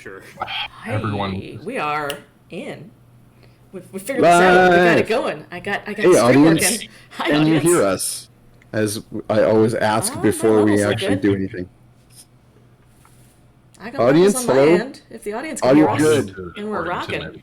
Chapter. Everyone. We are in. We figured this out. We got it going. I got Hey, the stream audience. working. Hi, Can you audience. hear us? As I always ask My before we levels look actually good. do anything. I got Audience, levels on my hello? end. If the audience can hear us, Audio and we're rocking.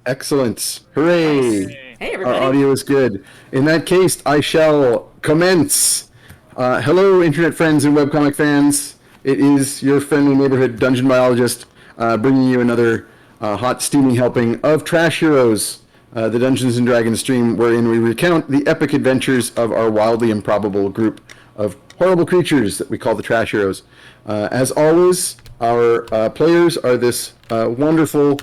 Excellent. Hooray. Nice. Hey, Our everybody. audio is good. In that case, I shall commence. Hello, internet friends and webcomic fans. It is your friendly neighborhood dungeon biologist bringing you another hot, steaming helping of Trash Heroes, the Dungeons & Dragons stream wherein we recount the epic adventures of our wildly improbable group of horrible creatures that we call the Trash Heroes. As always, our players are this wonderful,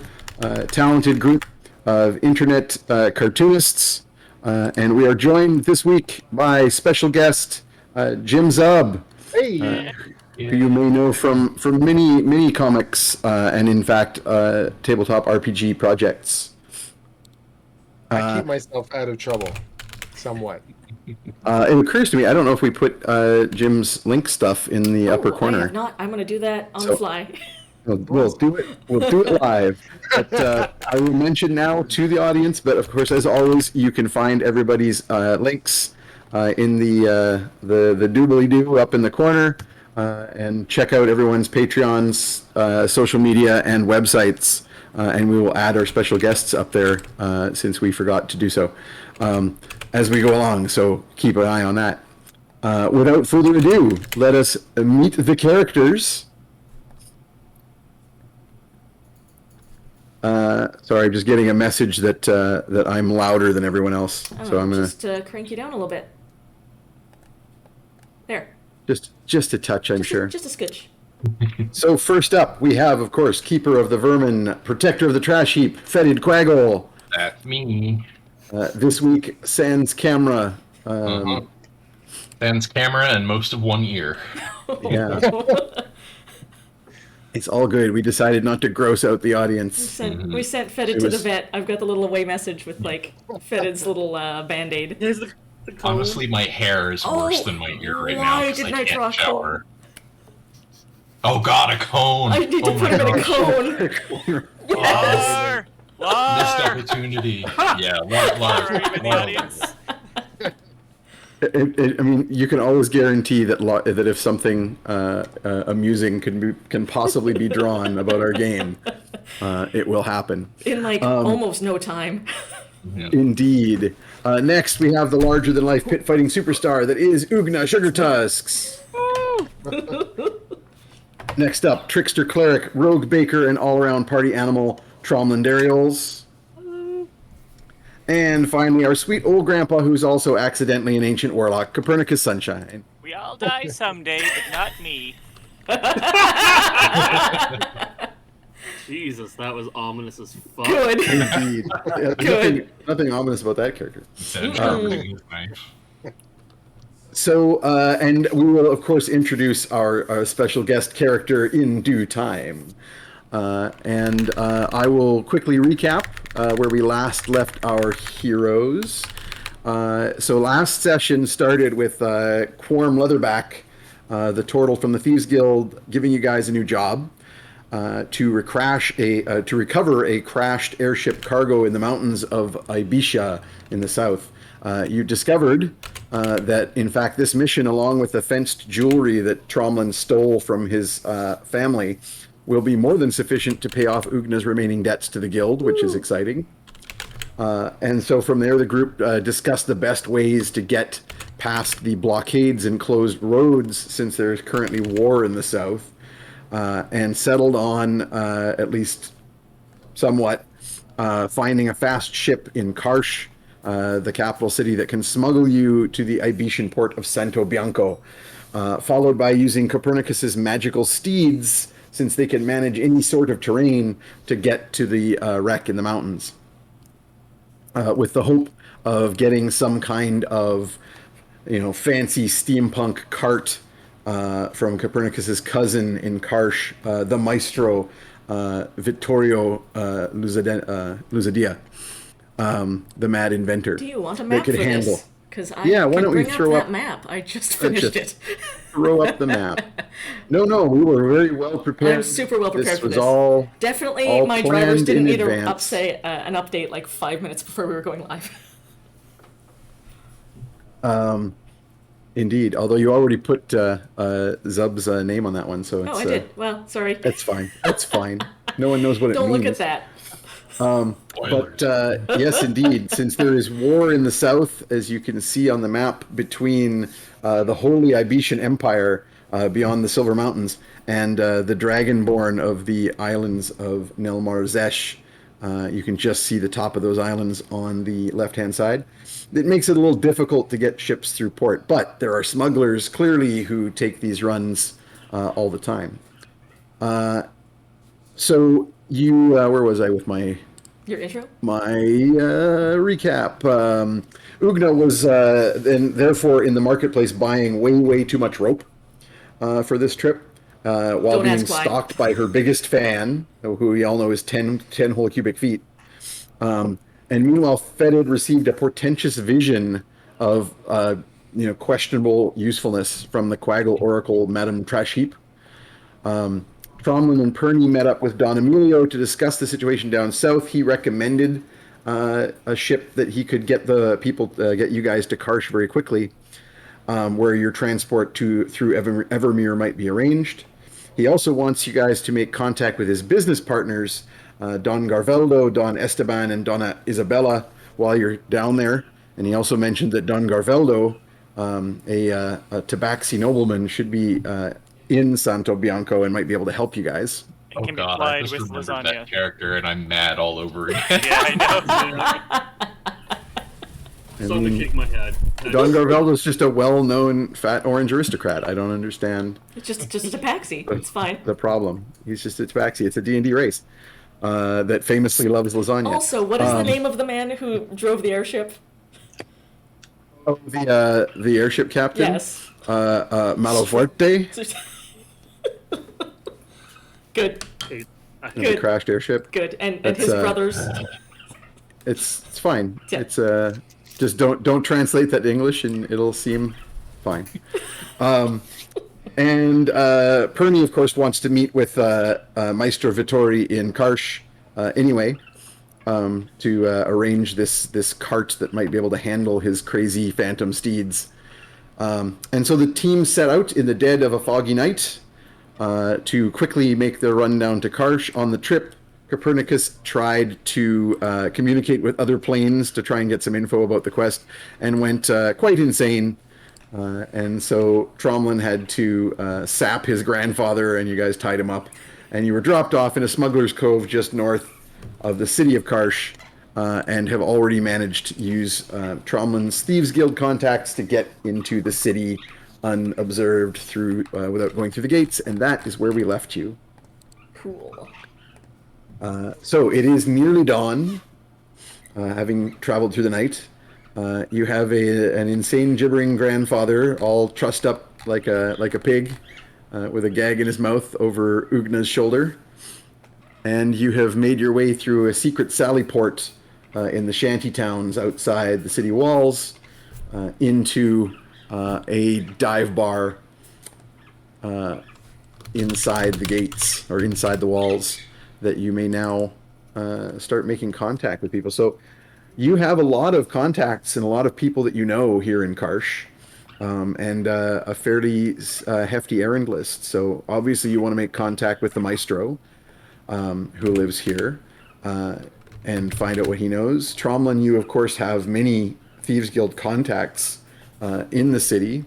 talented group of internet cartoonists, and we are joined this week by special guest Jim Zub, who you may know from many comics and in fact tabletop RPG projects. I keep myself out of trouble, somewhat. It occurs to me, I don't know if we put Jim's link stuff in the upper I corner. have not. I'm going to do that on the fly. We'll do it. We'll do it live. But I will mention now to the audience. But of course, as always, you can find everybody's links in the doobly doo up in the corner, and check out everyone's Patreons, social media, and websites. And we will add our special guests up there since we forgot to do so as we go along. So keep an eye on that. Without further ado, let us meet the characters. Sorry, I'm just getting a message that that I'm louder than everyone else. So I'm gonna just crank you down a little bit. There. just a touch, I'm sure. Just a scotch. So first up, we have, of course, Keeper of the Vermin, Protector of the Trash Heap, Fetid Quaggle. That's me. This week, Sans Camera. Sans camera and most of one ear. Yeah. It's all good. We decided not to gross out the audience. We sent Fetid to the vet. I've got the little away message with like Fetid's little band-aid. Here's the cone. Honestly, my hair is worse than my ear right now why because I didn't I draw a can't shower. Oh god, a cone! I need to Oh put my him in a gosh. cone. Lar! Missed Lar! opportunity. Yeah, Lar, are you in the audience? I mean, you can always guarantee that that if something amusing can possibly be drawn about our game, it will happen. In like almost no time. Yeah. Indeed. Next, we have the larger-than-life pit-fighting superstar that is Ugna Sugar Tusks. Next up, trickster cleric, rogue baker, and all-around party animal, Tromlin Dariels. And finally, our sweet old grandpa, who's also accidentally an ancient warlock, Copernicus Sunshine. We all die someday, but not me. Jesus, that was ominous as fuck. Good. Indeed. Good. Nothing ominous about that character. Nice. So, and we will, of course, introduce our special guest character in due time. And I will quickly recap where we last left our heroes. So last session started with Quorum Leatherback, the turtle from the Thieves Guild, giving you guys a new job to recover a crashed airship cargo in the mountains of Ibisha in the south. You discovered that, in fact, this mission, along with the fenced jewelry that Tromlin stole from his family, will be more than sufficient to pay off Ugna's remaining debts to the guild, which is exciting. And so from there, the group discussed the best ways to get past the blockades and closed roads, since there's currently war in the south, and settled on, at least somewhat, finding a fast ship in Karsh, the capital city that can smuggle you to the Ibishan port of Santo Bianco, followed by using Copernicus's magical steeds, since they can manage any sort of terrain, to get to the wreck in the mountains. With the hope of getting some kind of, fancy steampunk cart from Copernicus's cousin in Karsh, the Maestro, Vittorio Luzadia, the mad inventor. Do you want a map could for handle. this? Because I Yeah, why can don't we bring up throw that up- map. I just finished just- it. Throw up the map. No, we were very well prepared. I'm super well prepared this for was this. all Definitely, all my drivers planned didn't in need advance. an update like 5 minutes before we were going live. Indeed. Although you already put Zub's name on that one, so it's Oh, I did. Well, sorry. that's fine. That's fine. No one knows what it Don't means. look at that. But yes, indeed, since there is war in the south, as you can see on the map, between the Holy Ibetian Empire beyond the Silver Mountains and the Dragonborn of the islands of Nelmar Zesh, you can just see the top of those islands on the left-hand side. It makes it a little difficult to get ships through port, but there are smugglers clearly who take these runs all the time. So you, where was I with my Your intro? recap? Ugna was then therefore in the marketplace buying way too much rope for this trip, while Don't being ask why. stalked by her biggest fan, who we all know is 10 whole cubic feet. And meanwhile, Fetid received a portentous vision of questionable usefulness from the Quaggle Oracle, Madame Trashheap. Tromlin and Perny met up with Don Emilio to discuss the situation down south. He recommended a ship that he could get get you guys to Karsh very quickly, where your transport through Evermere might be arranged. He also wants you guys to make contact with his business partners, Don Garveldo, Don Esteban, and Donna Isabella, while you're down there. And he also mentioned that Don Garveldo, a Tabaxi nobleman, should be in Santo Bianco and might be able to help you guys. It Oh can be god, I plied just with remembered lasagna. that character and I'm mad all over again. Yeah, I know. Starting to shake my head. Don Garveldo's just a well-known fat orange aristocrat. I don't understand It's just a tabaxi. It's fine. the problem. He's just a Tabaxi. It's a D&D race that famously loves lasagna. Also, what is the name of the man who drove the airship? Oh, the airship captain? Yes. Malafuerte, Good. Okay, I the Good. crashed airship. Good. And That's, his brothers. It's fine. Yeah. It's just don't translate that to English and it'll seem fine. And Perny, of course, wants to meet with Maestro Vittori in Karsh anyway, to arrange this cart that might be able to handle his crazy phantom steeds. And so the team set out in the dead of a foggy night to quickly make their run down to Karsh. On the trip, Copernicus tried to communicate with other planes to try and get some info about the quest and went quite insane. And so Tromlin had to sap his grandfather, and you guys tied him up. And you were dropped off in a smuggler's cove just north of the city of Karsh, and have already managed to use Tromlin's Thieves Guild contacts to get into the city unobserved without going through the gates, and that is where we left you. Cool. So it is nearly dawn, having traveled through the night. You have an insane, gibbering grandfather, all trussed up like a pig, with a gag in his mouth over Ugna's shoulder. And you have made your way through a secret sally port in the shanty towns outside the city walls, into a dive bar inside the gates, or inside the walls, that you may now start making contact with people. So you have a lot of contacts and a lot of people that you know here in Karsh, and a fairly hefty errand list. So obviously you want to make contact with the Maestro, who lives here, and find out what he knows. Tromlin, you of course have many Thieves Guild contacts in the city.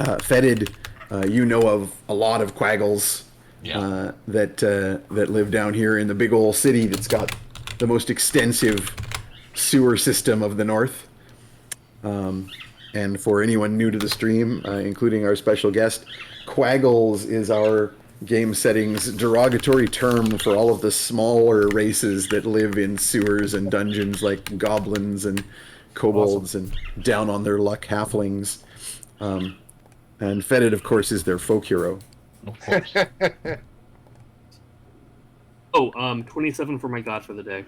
Fetid, you know of a lot of Quaggles that live down here in the big old city that's got the most extensive sewer system of the north. And for anyone new to the stream, including our special guest, Quaggles is our game setting's derogatory term for all of the smaller races that live in sewers and dungeons, like goblins and kobolds and down on their luck halflings. And Fetid, of course, is their folk hero. Of course. Oh, 27 for my god for the day.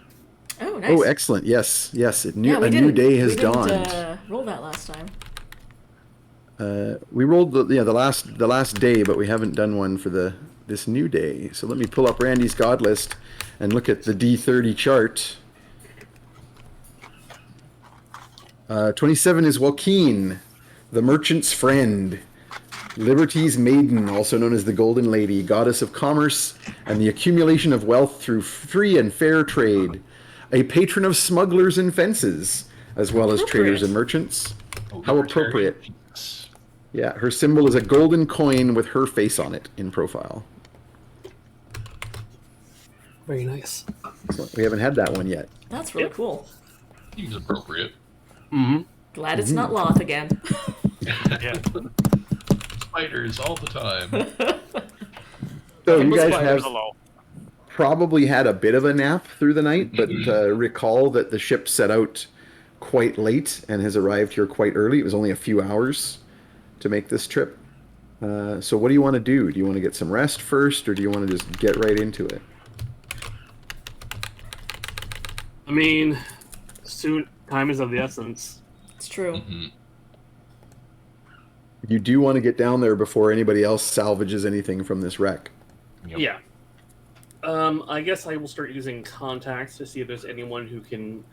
Oh, nice. Oh, excellent. Yes, yes. A new didn't- day has we didn't, dawned. Roll that last time. We rolled the last day, but we haven't done one for this new day. So let me pull up Randy's God list and look at the D30 chart. 27 is Joaquin, the merchant's friend, Liberty's maiden, also known as the Golden Lady, goddess of commerce and the accumulation of wealth through free and fair trade, a patron of smugglers and fences, as well as traders and merchants. How appropriate. Yeah, her symbol is a golden coin with her face on it in profile. Very nice. So we haven't had that one yet. That's really cool. Seems appropriate. Glad it's not Loth again. Yeah. Spiders all the time. So you guys Spiders have alone. probably had a bit of a nap through the night, but recall that the ship set out quite late and has arrived here quite early. It was only a few hours to make this trip. So what do you want to do? Do you want to get some rest first, or do you want to just get right into it? I mean, soon time is of the essence. It's true. Mm-hmm. You do want to get down there before anybody else salvages anything from this wreck. Yep. Yeah. I guess I will start using contacts to see if there's anyone who can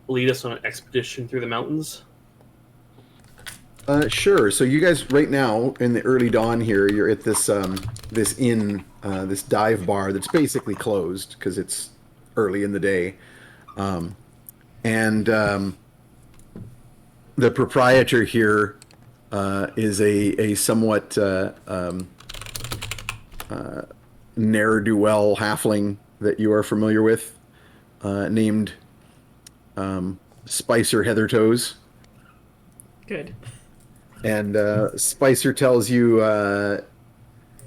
lead us on an expedition through the mountains. Sure. So you guys, right now in the early dawn here, you're at this this inn, this dive bar that's basically closed because it's early in the day, and the proprietor here is a somewhat ne'er-do-well halfling that you are familiar with, named Spicer Heathertoes. Good. And Spicer tells you,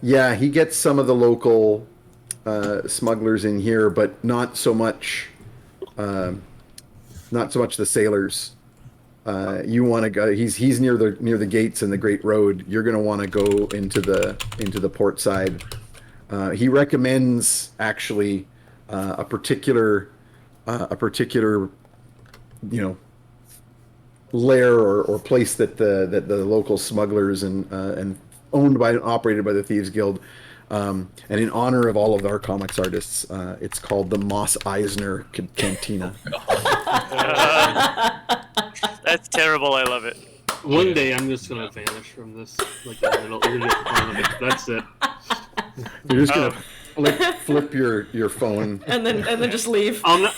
yeah, he gets some of the local smugglers in here, but not so much the sailors. You want to go? He's near the gates and the Great Road. You're going to want to go into the port side. He recommends actually a particular lair or place that the local smugglers and owned by and operated by the Thieves Guild, and in honor of all of our comics artists, it's called the Moss Eisner Cantina. That's terrible. I love it. One day I'm just gonna vanish from this, like a little That's it. You're just gonna flip your phone. And then just leave. I'm not.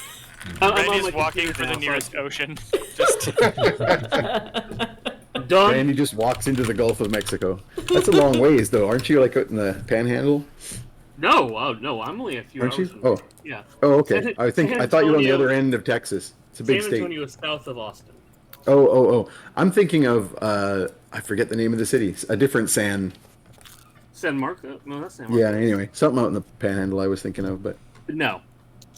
I'm Randy's like walking a for the now, nearest so ocean. Just I'm done. And he just walks into the Gulf of Mexico. That's a long ways, though, aren't you? Like out in the Panhandle, No, no, I'm only a few aren't hours you? from Oh, yeah. oh, okay. San I thought you were on the Antonio- other end of Texas. It's a big San state. Antonio is south of Austin. Oh. I'm thinking of I forget the name of the city. A different San. San Marcos? No, that's San Marcos. Yeah. Anyway, something out in the Panhandle I was thinking of, but No,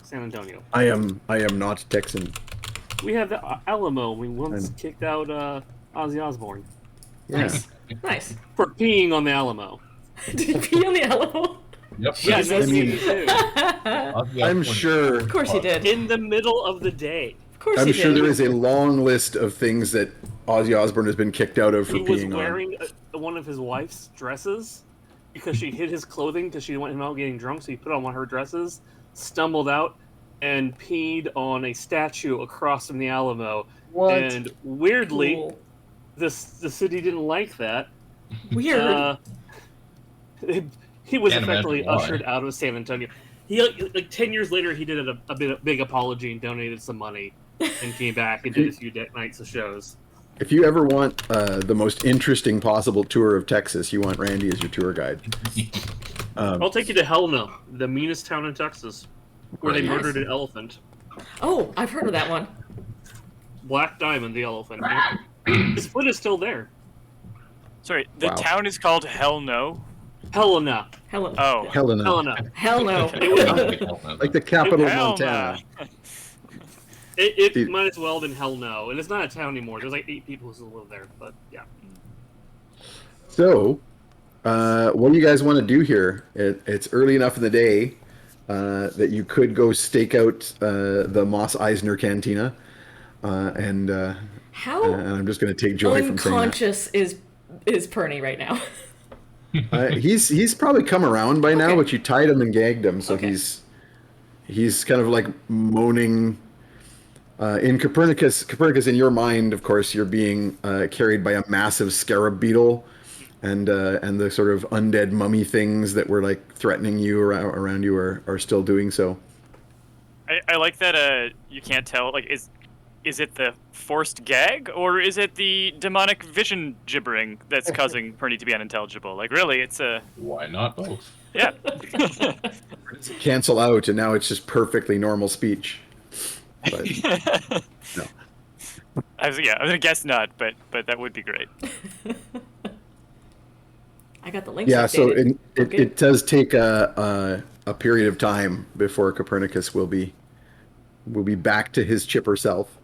San Antonio. I am not Texan. We have the Alamo. We once I'm- kicked out Ozzy Osbourne Yeah. Nice. Nice. for peeing on the Alamo. Did he pee on the Alamo? Yep. Yeah, Jesus. no, I mean- you do. I'm sure. Of course he did. In the middle of the day. Of course I'm he sure did. there is a long list of things that Ozzy Osbourne has been kicked out of for He was peeing on. wearing one of his wife's dresses because she hid his clothing because she didn't want him out getting drunk, so he put on one of her dresses, stumbled out, and peed on a statue across from the Alamo. What? And weirdly, Cool. the city didn't like that. Weird. He was Can't effectively imagine why. ushered out of San Antonio. He like 10 years later, he did a big apology and donated some money, and came back and did a few nights of shows. If you ever want the most interesting possible tour of Texas, you want Randy as your tour guide. I'll take you to Hell No, the meanest town in Texas, where they Nice. murdered an elephant. Oh, I've heard of that one. Black Diamond, the elephant. His foot is still there. sorry. The Wow. town is called Hell No. Helena. Helen. Oh. Helena, Helena. Hell no. like the capital of Hell Montana. no. It Dude. might as well have been Hell No. And it's not a town anymore. There's like 8 people who still live there. But yeah. So, what do you guys want to do here? It's early enough in the day. that you could go stake out the Moss Eisner Cantina, and How I'm just going to take joy from saying that. unconscious is Perny right now? He's probably come around by now, Okay. but you tied him and gagged him, so Okay. he's kind of like moaning. In Copernicus, in your mind, of course, you're being carried by a massive scarab beetle, and the sort of undead mummy things that were like threatening you around you are still doing so. I like that you can't tell, like, is it the forced gag, or is it the demonic vision gibbering that's causing Perny to be unintelligible? Like, really, it's a... Why not both? Yeah. Cancel out, and now it's just perfectly normal speech. But no. I was gonna guess not, but that would be great. I got the links. Yeah, so updated. it does take a period of time before Copernicus will be back to his chipper self.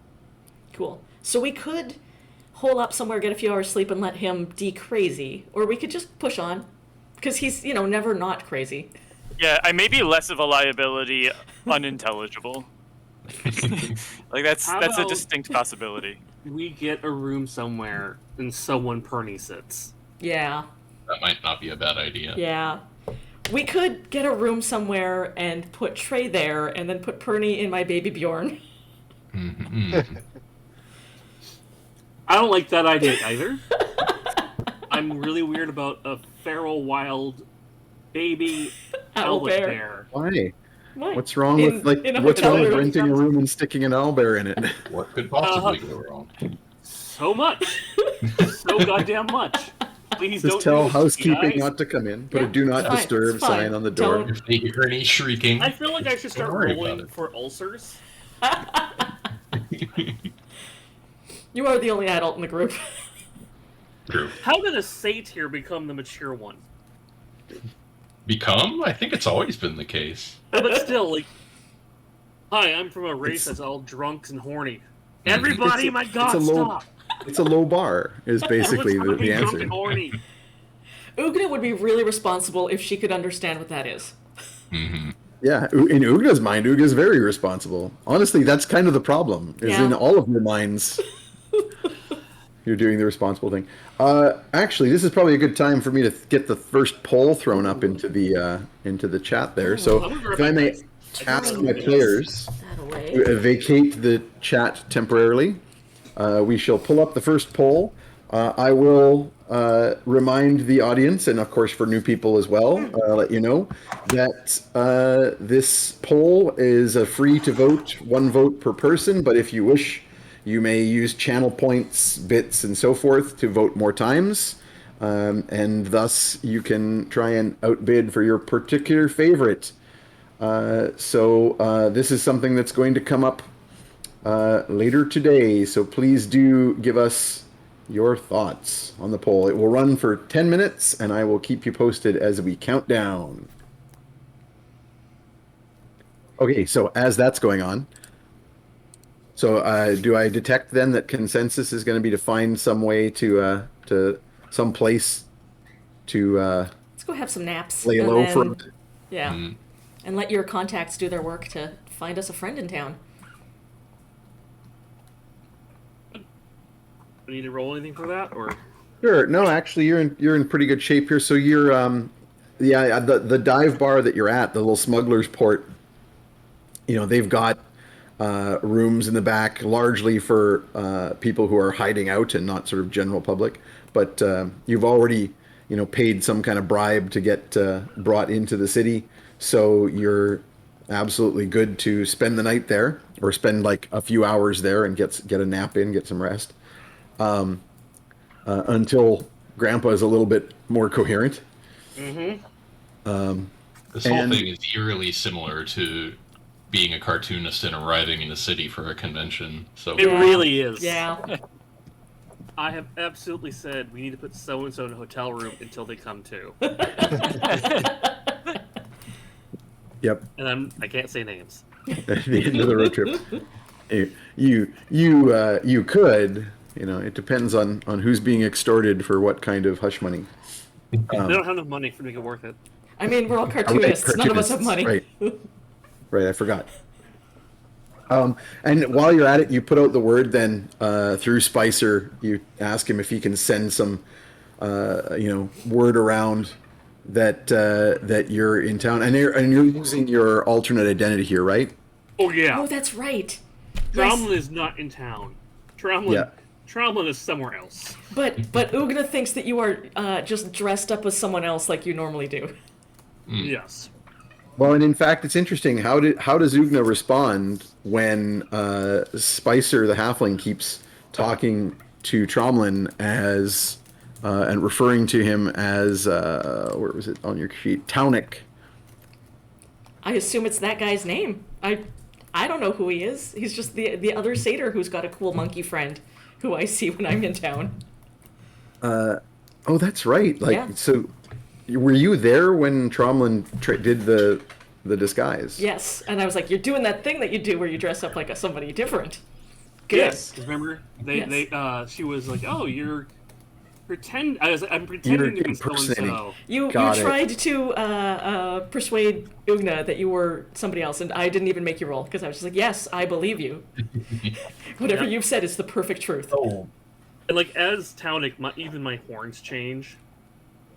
Cool. So we could hole up somewhere, get a few hours sleep, and let him de-crazy, or we could just push on, because he's never not crazy. Yeah, I may be less of a liability, unintelligible. Like that's a about- distinct possibility. We get a room somewhere and someone Perny sits. Yeah. That might not be a bad idea. Yeah. We could get a room somewhere and put Trey there, and then put Perny in my baby Bjorn. Mm-hmm. I don't like that idea either. I'm really weird about a feral wild baby Owl owlet bear. bear. Why? Why? What's wrong with in a what's hotel wrong with room. renting a room and sticking an owlbear in it? What could possibly go wrong? So much. So goddamn much. Please don't Just tell do this, housekeeping guys. not to come in. Put Yeah, a do not it's fine, disturb it's fine. sign on the door. Don't- If they hear any shrieking, I feel like I should start Don't worry about rolling it. for ulcers. You are the only adult in the group. True. How did a satyr become the mature one? Become? I think it's always been the case. But still, like, hi, I'm from a race It's- that's all drunks and horny. Everybody, my God, it's a low- stop! It's a low bar, is basically Everyone's the fucking drunk answer. and horny. Ugna would be really responsible if she could understand what that is. Mm-hmm. Yeah, in Ugna's mind, Ugna's very responsible. Honestly, that's kind of the problem, is Yeah. in all of your minds, you're doing the responsible thing. Actually, this is probably a good time for me to get the first poll thrown up into the chat there. So, if I may ask my players That away. to vacate the chat temporarily, we shall pull up the first poll. I will remind the audience, and of course for new people as well, let you know that this poll is a free to vote, one vote per person, but if you wish, you may use channel points, bits, and so forth to vote more times, and thus you can try and outbid for your particular favorite. So this is something that's going to come up later today, so please do give us your thoughts on the poll. It will run for 10 minutes, and I will keep you posted as we count down. Okay, so as that's going on, so do I detect then that consensus is going to be to find some way to some place to Let's go have some naps. lay and low then- for a bit? Yeah. Mm. And let your contacts do their work to find us a friend in town. Do we need to roll anything for that, or Sure. No, actually, you're in pretty good shape here. So you're the dive bar that you're at, the little smuggler's port. They've got rooms in the back, largely for people who are hiding out and not sort of general public. But you've already paid some kind of bribe to get brought into the city, so you're absolutely good to spend the night there, or spend like a few hours there and get a nap in, get some rest. Until Grandpa is a little bit more coherent. This whole And- thing is eerily similar to being a cartoonist and arriving in a city for a convention. So it really is. Yeah. I have absolutely said we need to put so and so in a hotel room until they come to, Yep. and I can't say names. At the end of the road trip, you could. It depends on who's being extorted for what kind of hush money. They don't have enough money for to make it worth it. I mean, we're all Oh, cartoonists. None of us have money. Right. Right, I forgot. And while you're at it, you put out the word then through Spicer. You ask him if he can send some, word around that you're in town, and you're using your alternate identity here, right? Oh yeah. Oh, that's right. Tromblin Yes. is not in town. Tromblin is somewhere else. But Ugna thinks that you are just dressed up as someone else like you normally do. Yes. Well, and in fact, it's interesting. How does Ugna respond when Spicer the halfling keeps talking to Tromlin as and referring to him as where was it on your sheet? Taunik. I assume it's that guy's name. I don't know who he is. He's just the other satyr who's got a cool monkey friend who I see when I'm in town. Oh, that's right. Like, Yeah. so were you there when Tromlin did the disguise? Yes, and I was like, "You're doing that thing that you do where you dress up like somebody different." Good. Yes. 'Cause remember, she was like, "Oh, I'm pretending to be so and impersonating. so." You Got it. tried to persuade Ugna that you were somebody else, and I didn't even make you roll because I was just like, "Yes, I believe you. Whatever Yeah. you've said is the perfect truth." Oh. And like as Taunik, even my horns change.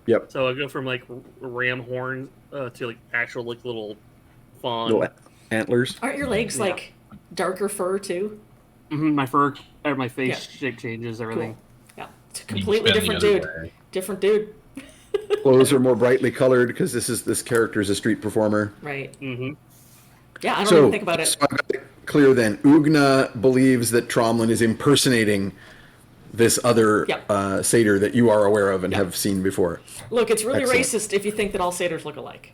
Yep. So I go from like ram horns to like actual like little fawn. Little antlers. Aren't your legs Yeah. like darker fur too? My fur, my face Yeah. shape changes, everything. Cool. Yeah, it's a completely Bend the different other dude. way. Different dude. Clothes are more brightly colored because this character is a street performer. Right. Mm-hmm. Yeah, I don't even think about it. So I got it clear then. Ugna believes that Tromlin is impersonating this other Yep. satyr that you are aware of and Yep. have seen before. Look, it's really Excellent. racist if you think that all satyrs look alike.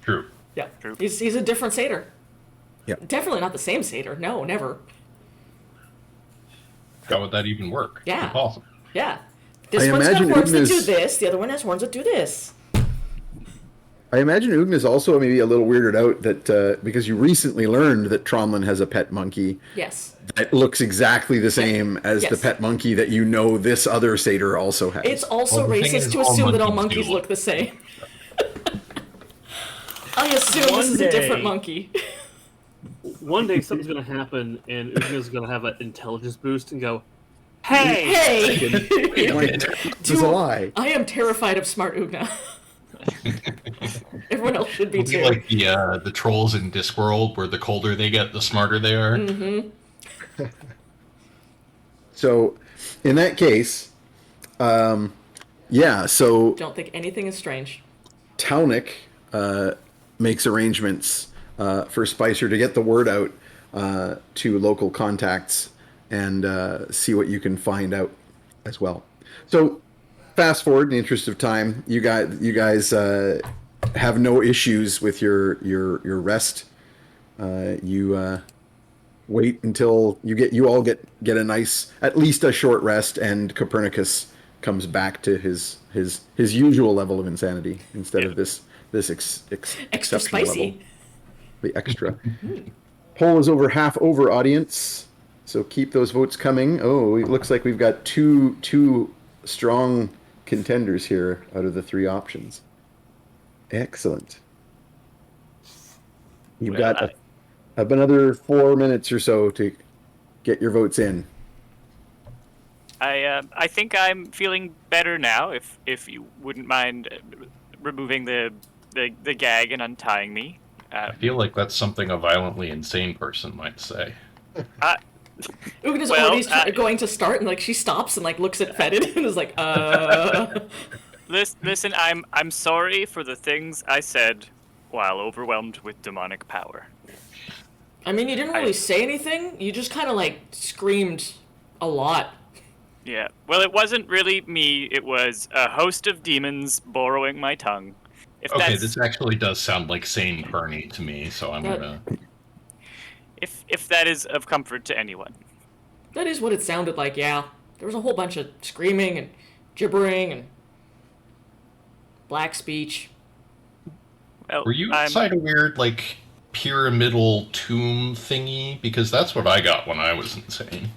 True. Yeah, True. he's a different satyr. Yep. Definitely not the same satyr. No, never. How would that even work? Yeah. Impossible. Yeah. This I one's got imagine horns that do Ugna's- this. The other one has horns that do this. I imagine Ugna's also maybe a little weirded out that because you recently learned that Tromlin has a pet monkey Yes. that looks exactly the same as the Yes. pet monkey that you know this other satyr also has. It's also Well, the thing racist is, to all assume that all monkeys monkeys do look the same. I assume this One is a different day- monkey. One day something's gonna happen, and Ugna's gonna have an intelligence boost and go, "Hey, Hey! Like, this is a lie. I am terrified of smart Ugna. Everyone else should be It'll too. be like the trolls in Discworld, where the colder they get, the smarter they are. Mm-hmm. So, in that case, yeah. So Don't think anything is strange. Taunik makes arrangements for Spicer to get the word out to local contacts and see what you can find out as well. So, fast forward in the interest of time, you guys have no issues with your rest. You wait until you all get a nice, at least a short rest, and Copernicus comes back to his usual level of insanity instead of this Extra exceptional spicy. level. The extra. Poll is over half over, audience. So keep those votes coming. Oh, it looks like we've got two strong contenders here out of the three options. Excellent. You've Well, got another 4 minutes or so to get your votes in. I think I'm feeling better now. If you wouldn't mind removing the gag and untying me. I feel like that's something a violently insane person might say. Ugna's Well, already going to start, and like she stops and like looks at Fetid and is like, Listen, I'm sorry for the things I said while overwhelmed with demonic power. I mean, you didn't really say anything. You just kind of like screamed a lot. Yeah. Well, it wasn't really me. It was a host of demons borrowing my tongue. If Okay, that's this actually does sound like sane Perny to me, so I'm That- gonna. if that is of comfort to anyone. That is what it sounded like. Yeah, there was a whole bunch of screaming and gibbering and black speech. Well, Were you I'm- inside a weird, like, pyramidal tomb thingy? Because that's what I got when I was insane.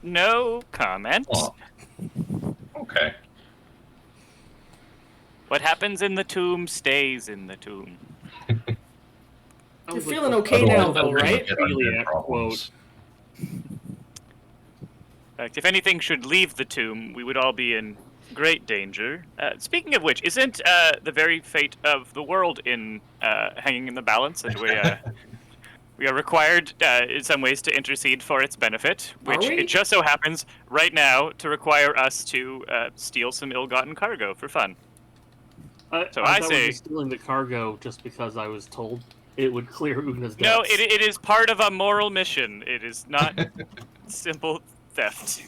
No comment. Oh. Okay. What happens in the tomb stays in the tomb. You're feeling okay now, though, right? Really quote. In fact, if anything should leave the tomb, we would all be in great danger. Speaking of which, isn't the very fate of the world hanging in the balance, and we are required, in some ways, to intercede for its benefit, which it just so happens right now to require us to steal some ill-gotten cargo for fun. So I thought say, we were stealing the cargo just because I was told it would clear Una's debts. no, it is part of a moral mission. It is not simple theft.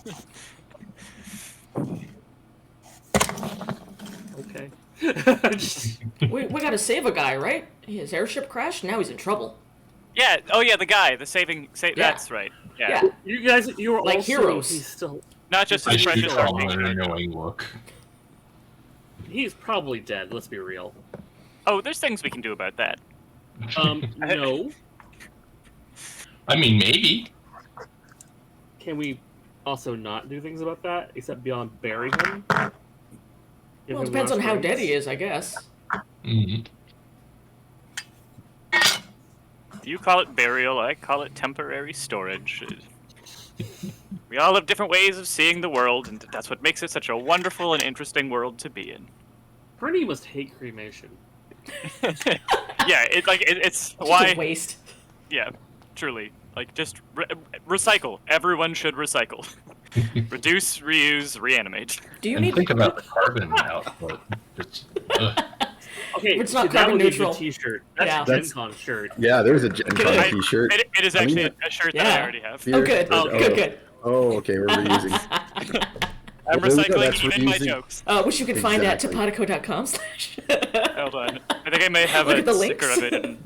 Okay. We gotta save a guy, right? His airship crashed, now he's in trouble. Yeah. Oh, yeah. The guy, the saving. Yeah. That's right. Yeah. Yeah. You were Like also, heroes. He's still. Not just I his shoot precious Tom archangel. with an annoying look. He's probably dead. Let's be real. Oh, there's things we can do about that. No. I mean, maybe. Can we also not do things about that except beyond bury him? Well, it depends on how dead he is, I guess. Mhm. You call it burial, I call it temporary storage. We all have different ways of seeing the world, and that's what makes it such a wonderful and interesting world to be in. Bernie must hate cremation. Yeah, it's Just why. a waste. Yeah, truly. Like, just recycle. Everyone should recycle. Reduce, reuse, reanimate. Do you And need... think about the carbon output. It's, Okay, It's not that carbon would be a neutral. good T-shirt. That's Yeah. a Gen Con shirt. Yeah, there's a Gen Con I- t-shirt. It is I mean, actually a shirt that I yeah. already have. Oh, good. Oh, Good. Oh, okay, we're reusing. I'm There we go, recycling that's even my reusing. jokes. Which you can find at Exactly. topodico.com/. Hold on. I think I may have Look a at the sticker links. of it in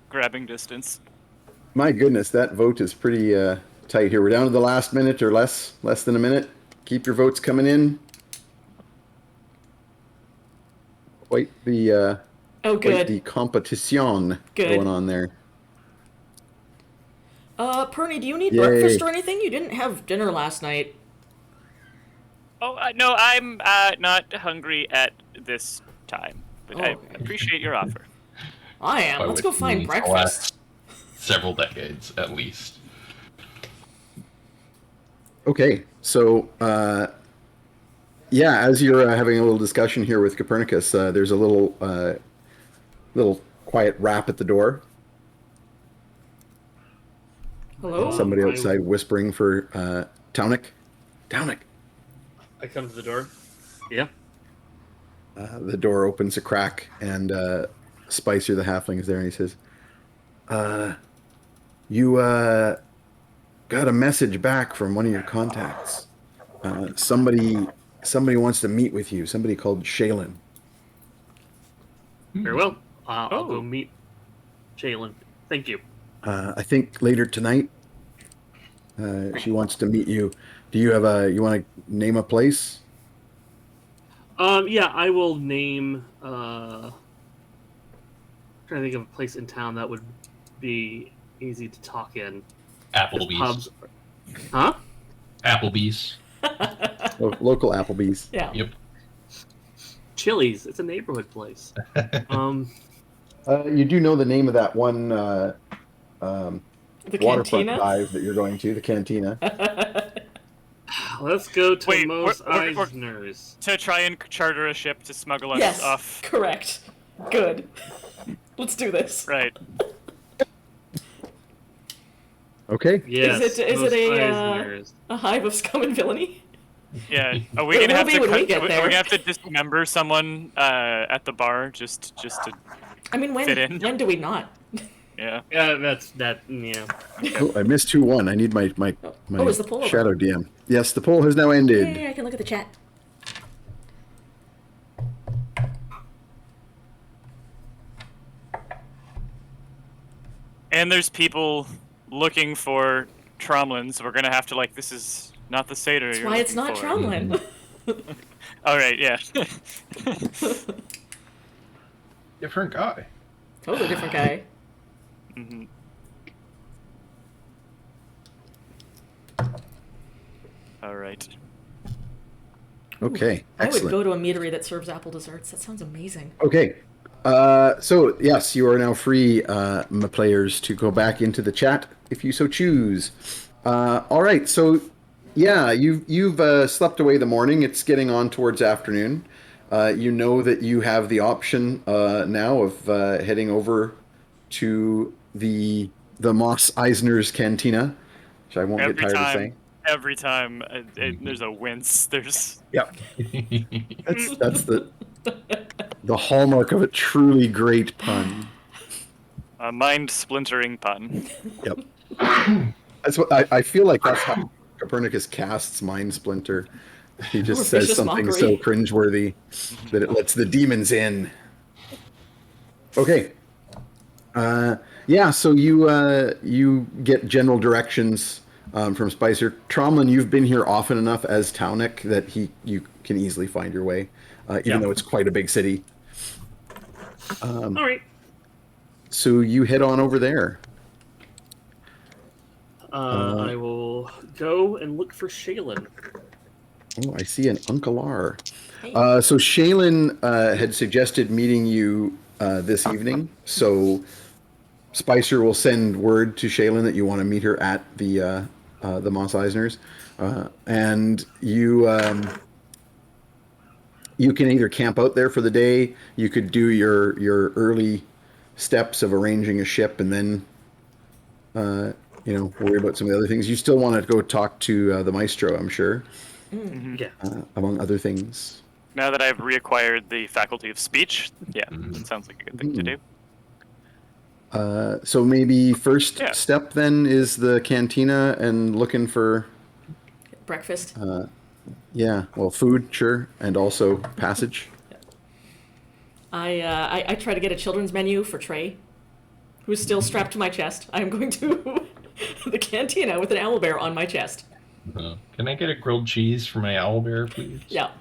grabbing distance. My goodness, that vote is pretty tight here. We're down to the last minute or less than a minute. Keep your votes coming in. Quite the Oh, quite good. the competition Good. going on there. Perny, do you need Yay. breakfast or anything? You didn't have dinner last night. Oh, no, I'm not hungry at this time, but I okay. appreciate your offer. I am. by Let's go which find means the breakfast. last several decades, at least. Okay, so yeah, as you're having a little discussion here with Copernicus, there's a little quiet rap at the door. Hello? Somebody outside whispering for Taunik. Taunik. I come to the door. Yeah. The door opens a crack, and Spicer the halfling is there, and he says, "You got a message back from one of your contacts. Somebody wants to meet with you. Somebody called Shaylin. Very well. I'll Oh. go meet Jalen. Thank you. I think later tonight. She wants to meet you. Do you have you want to name a place? Yeah, I will name. Trying to think of a place in town that would be easy to talk in. Applebee's. Pubs. Huh? Applebee's. Local Applebee's. Yeah. Yep. Chili's. It's a neighborhood place. You do know the name of that one The waterfront cantina? dive that you're going to, the cantina. Let's go to Wait, Mos we're- Eisner's. To try and charter a ship to smuggle us Yes. off. Correct. Good. Let's do this. Right. Okay. Yes. is it Mos a, Eisner's. A hive of scum and villainy? Yeah. Are we It gonna will have be to? when we Cut, get are we there. gonna have to dismember someone at the bar just to? I mean, Fit in. when do we not? Yeah. Yeah, that's that. Yeah. Oh, I missed 2-1. I need my is the poll over? shadow DM. Yes, the poll has now ended. Yay, I can look at the chat. And there's people looking for Tromlins. We're gonna have to this is not the satyr. That's you're why it's looking not for. Tromlin. All right. Yeah. Different guy. Totally different guy. hmm All right. Okay, I would excellent. go to a meadery that serves apple desserts. That sounds amazing. Okay. So yes, you are now free, my players, to go back into the chat if you so choose. All right. So yeah, you've slept away the morning. It's getting on towards afternoon. You know that you have the option now of heading over to the Moss Eisner's Cantina, which I won't get tired of saying. Every time there's a wince. There's Yep. That's the hallmark of a truly great pun. a mind-splintering pun. Yep. That's what I feel like. That's how Copernicus casts Mind Splinter. He just says Vicious something mockery. so cringeworthy that it lets the demons in. Okay. Yeah. So you get general directions from Spicer. Tromlin, you've been here often enough as Townick that you can easily find your way, even though it's quite a big city. All right. So you head on over there. I will go and look for Shaylin. Oh, I see an Uncle R. Hey. So Shaylin had suggested meeting you this evening. So Spicer will send word to Shaylin that you want to meet her at the Moss Eisners, and you can either camp out there for the day. You could do your early steps of arranging a ship, and then worry about some of the other things. You still want to go talk to the Maestro, I'm sure. Yeah. Among other things. Now that I've reacquired the faculty of speech, that sounds like a good thing to do. So maybe first step then is the cantina and looking for Breakfast. food, sure, and also passage. I try to get a children's menu for Trey, who's still strapped to my chest. I am going to the cantina with an owlbear on my chest. Can I get a grilled cheese for my owlbear, please? Yeah.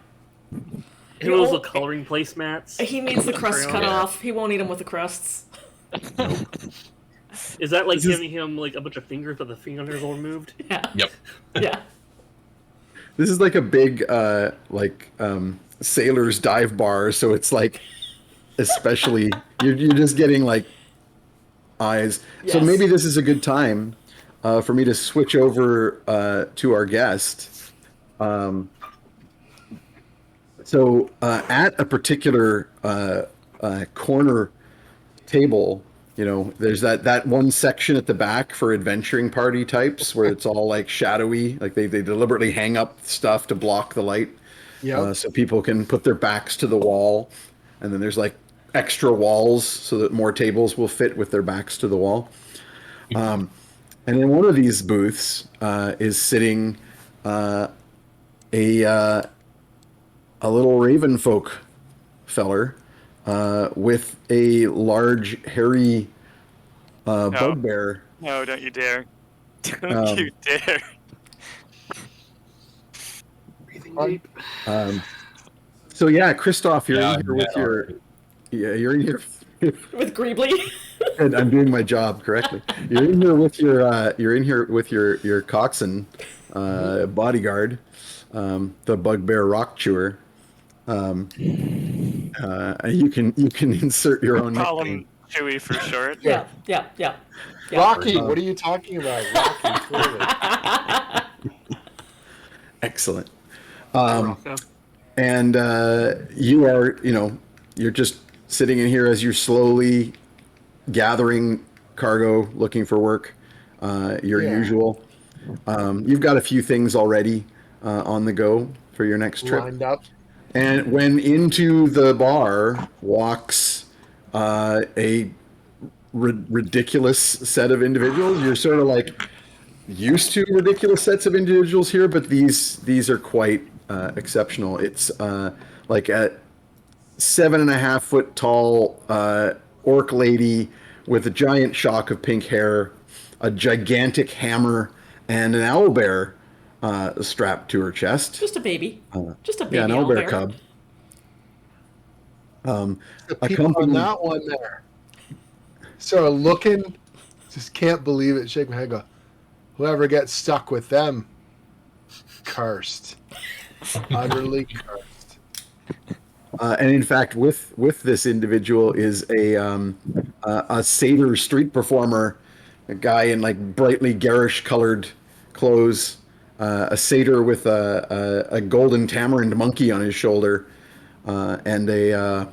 He knows the coloring placemats. He needs the crust cut Yeah. off. He won't eat them with the crusts. Is that like giving him like a bunch of fingers, but the fingernails are removed? Yeah. Yep. Yeah. This is like a big sailor's dive bar, so it's like especially you're just getting like eyes. So Yes. maybe this is a good time for me to switch over to our guest. So at a particular corner table, there's that one section at the back for adventuring party types where it's all like shadowy, like they deliberately hang up stuff to block the light. Yep. So people can put their backs to the wall, and then there's like extra walls so that more tables will fit with their backs to the wall. And in one of these booths is sitting a little raven folk feller with a large hairy bugbear. No, don't you dare. Don't you dare. Breathing Fun. deep. So yeah, Christoph, you're Yeah, in here with yeah. you're in here. With Greebly. And I'm doing my job correctly. You're in here with your coxswain bodyguard, the bugbear rock chewer. You can insert your own Call nickname. him Chewy for short. Yeah. Rocky, what are you talking about? Rocky, clearly. Excellent. Rocco. And you are, you're just sitting in here as you're slowly gathering cargo, looking for work. Your usual. You've got a few things already on the go for your next trip. Lined up. And when into the bar walks a ridiculous set of individuals, you're sort of like used to ridiculous sets of individuals here, but these are quite exceptional. It's like a 7.5 foot tall orc lady with a giant shock of pink hair, a gigantic hammer, and an owlbear strapped to her chest. Just a baby. Just a baby. Yeah, an owlbear owlbear. cub. The people on Accompanied- that one there. So looking, just can't believe it. Shake my head, go, whoever gets stuck with them, cursed. Utterly cursed. And in fact, with this individual is a satyr street performer, a guy in like brightly garish colored clothes, a satyr with a golden tamarind monkey on his shoulder, and I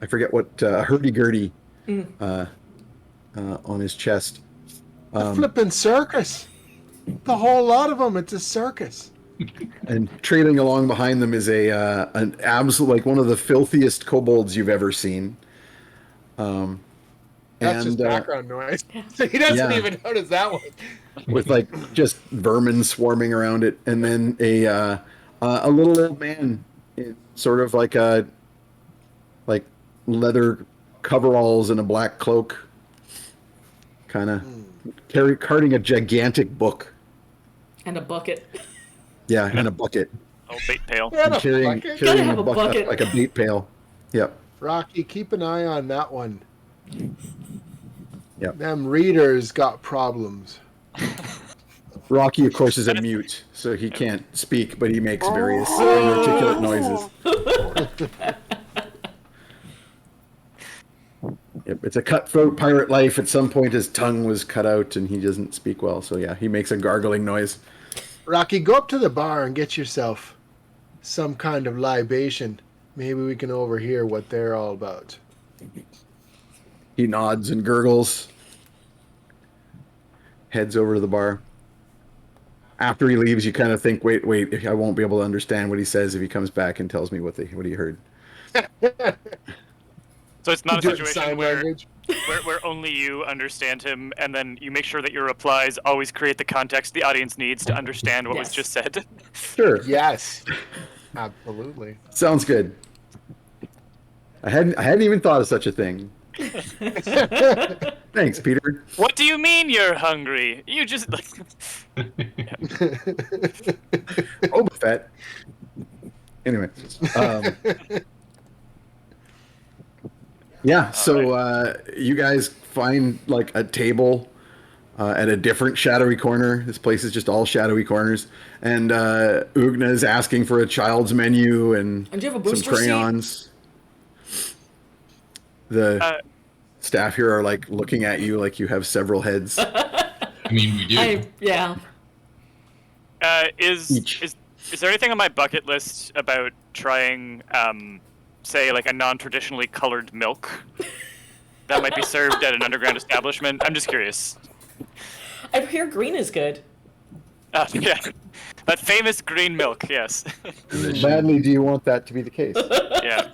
forget what hurdy-gurdy on his chest. A flippin' circus. The whole lot of them. It's a circus. And trailing along behind them is an absolute, like one of the filthiest kobolds you've ever seen. That's just and, background noise. So he doesn't yeah. even notice that one. with like just vermin swarming around it, and then a little old man, in sort of like leather coveralls and a black cloak, kind of carrying a gigantic book. And a bucket. Yeah, and a bucket. Oh, bait pail. Yeah, And carrying Gotta have a a bucket bucket. like a bait pail. Yep. Rocky, keep an eye on that one. Yep. Them readers got problems. Rocky, of course, is a mute, so he can't speak, but he makes various inarticulate noises. Yep, it's a cutthroat pirate life. At some point, his tongue was cut out, and he doesn't speak well. So yeah, he makes a gargling noise. Rocky, go up to the bar and get yourself some kind of libation. Maybe we can overhear what they're all about. He nods and gurgles. Heads over to the bar. After he leaves, you kind of think, wait, I won't be able to understand what he says if he comes back and tells me what he heard. So it's not a Do it in situation sign where, language. where only you understand him, and then you make sure that your replies always create the context the audience needs to understand what was Yes. just said. Sure. Yes. Absolutely. Sounds good. I hadn't even thought of such a thing. Thanks, Peter. What do you mean you're hungry? You just Boba Fett. Anyway. Yeah, so you guys find like a table at a different shadowy corner. This place is just all shadowy corners. And Ugna is asking for a child's menu and And do you have a some booster seat? crayons. The staff here are like looking at you like you have several heads. I mean, we do. Yeah. is there anything on my bucket list about trying, say, like a non-traditionally colored milk that might be served at an underground establishment? I'm just curious. I hear green is good. Yeah, that famous green milk. Yes. Badly do you want that to be the case? Yeah.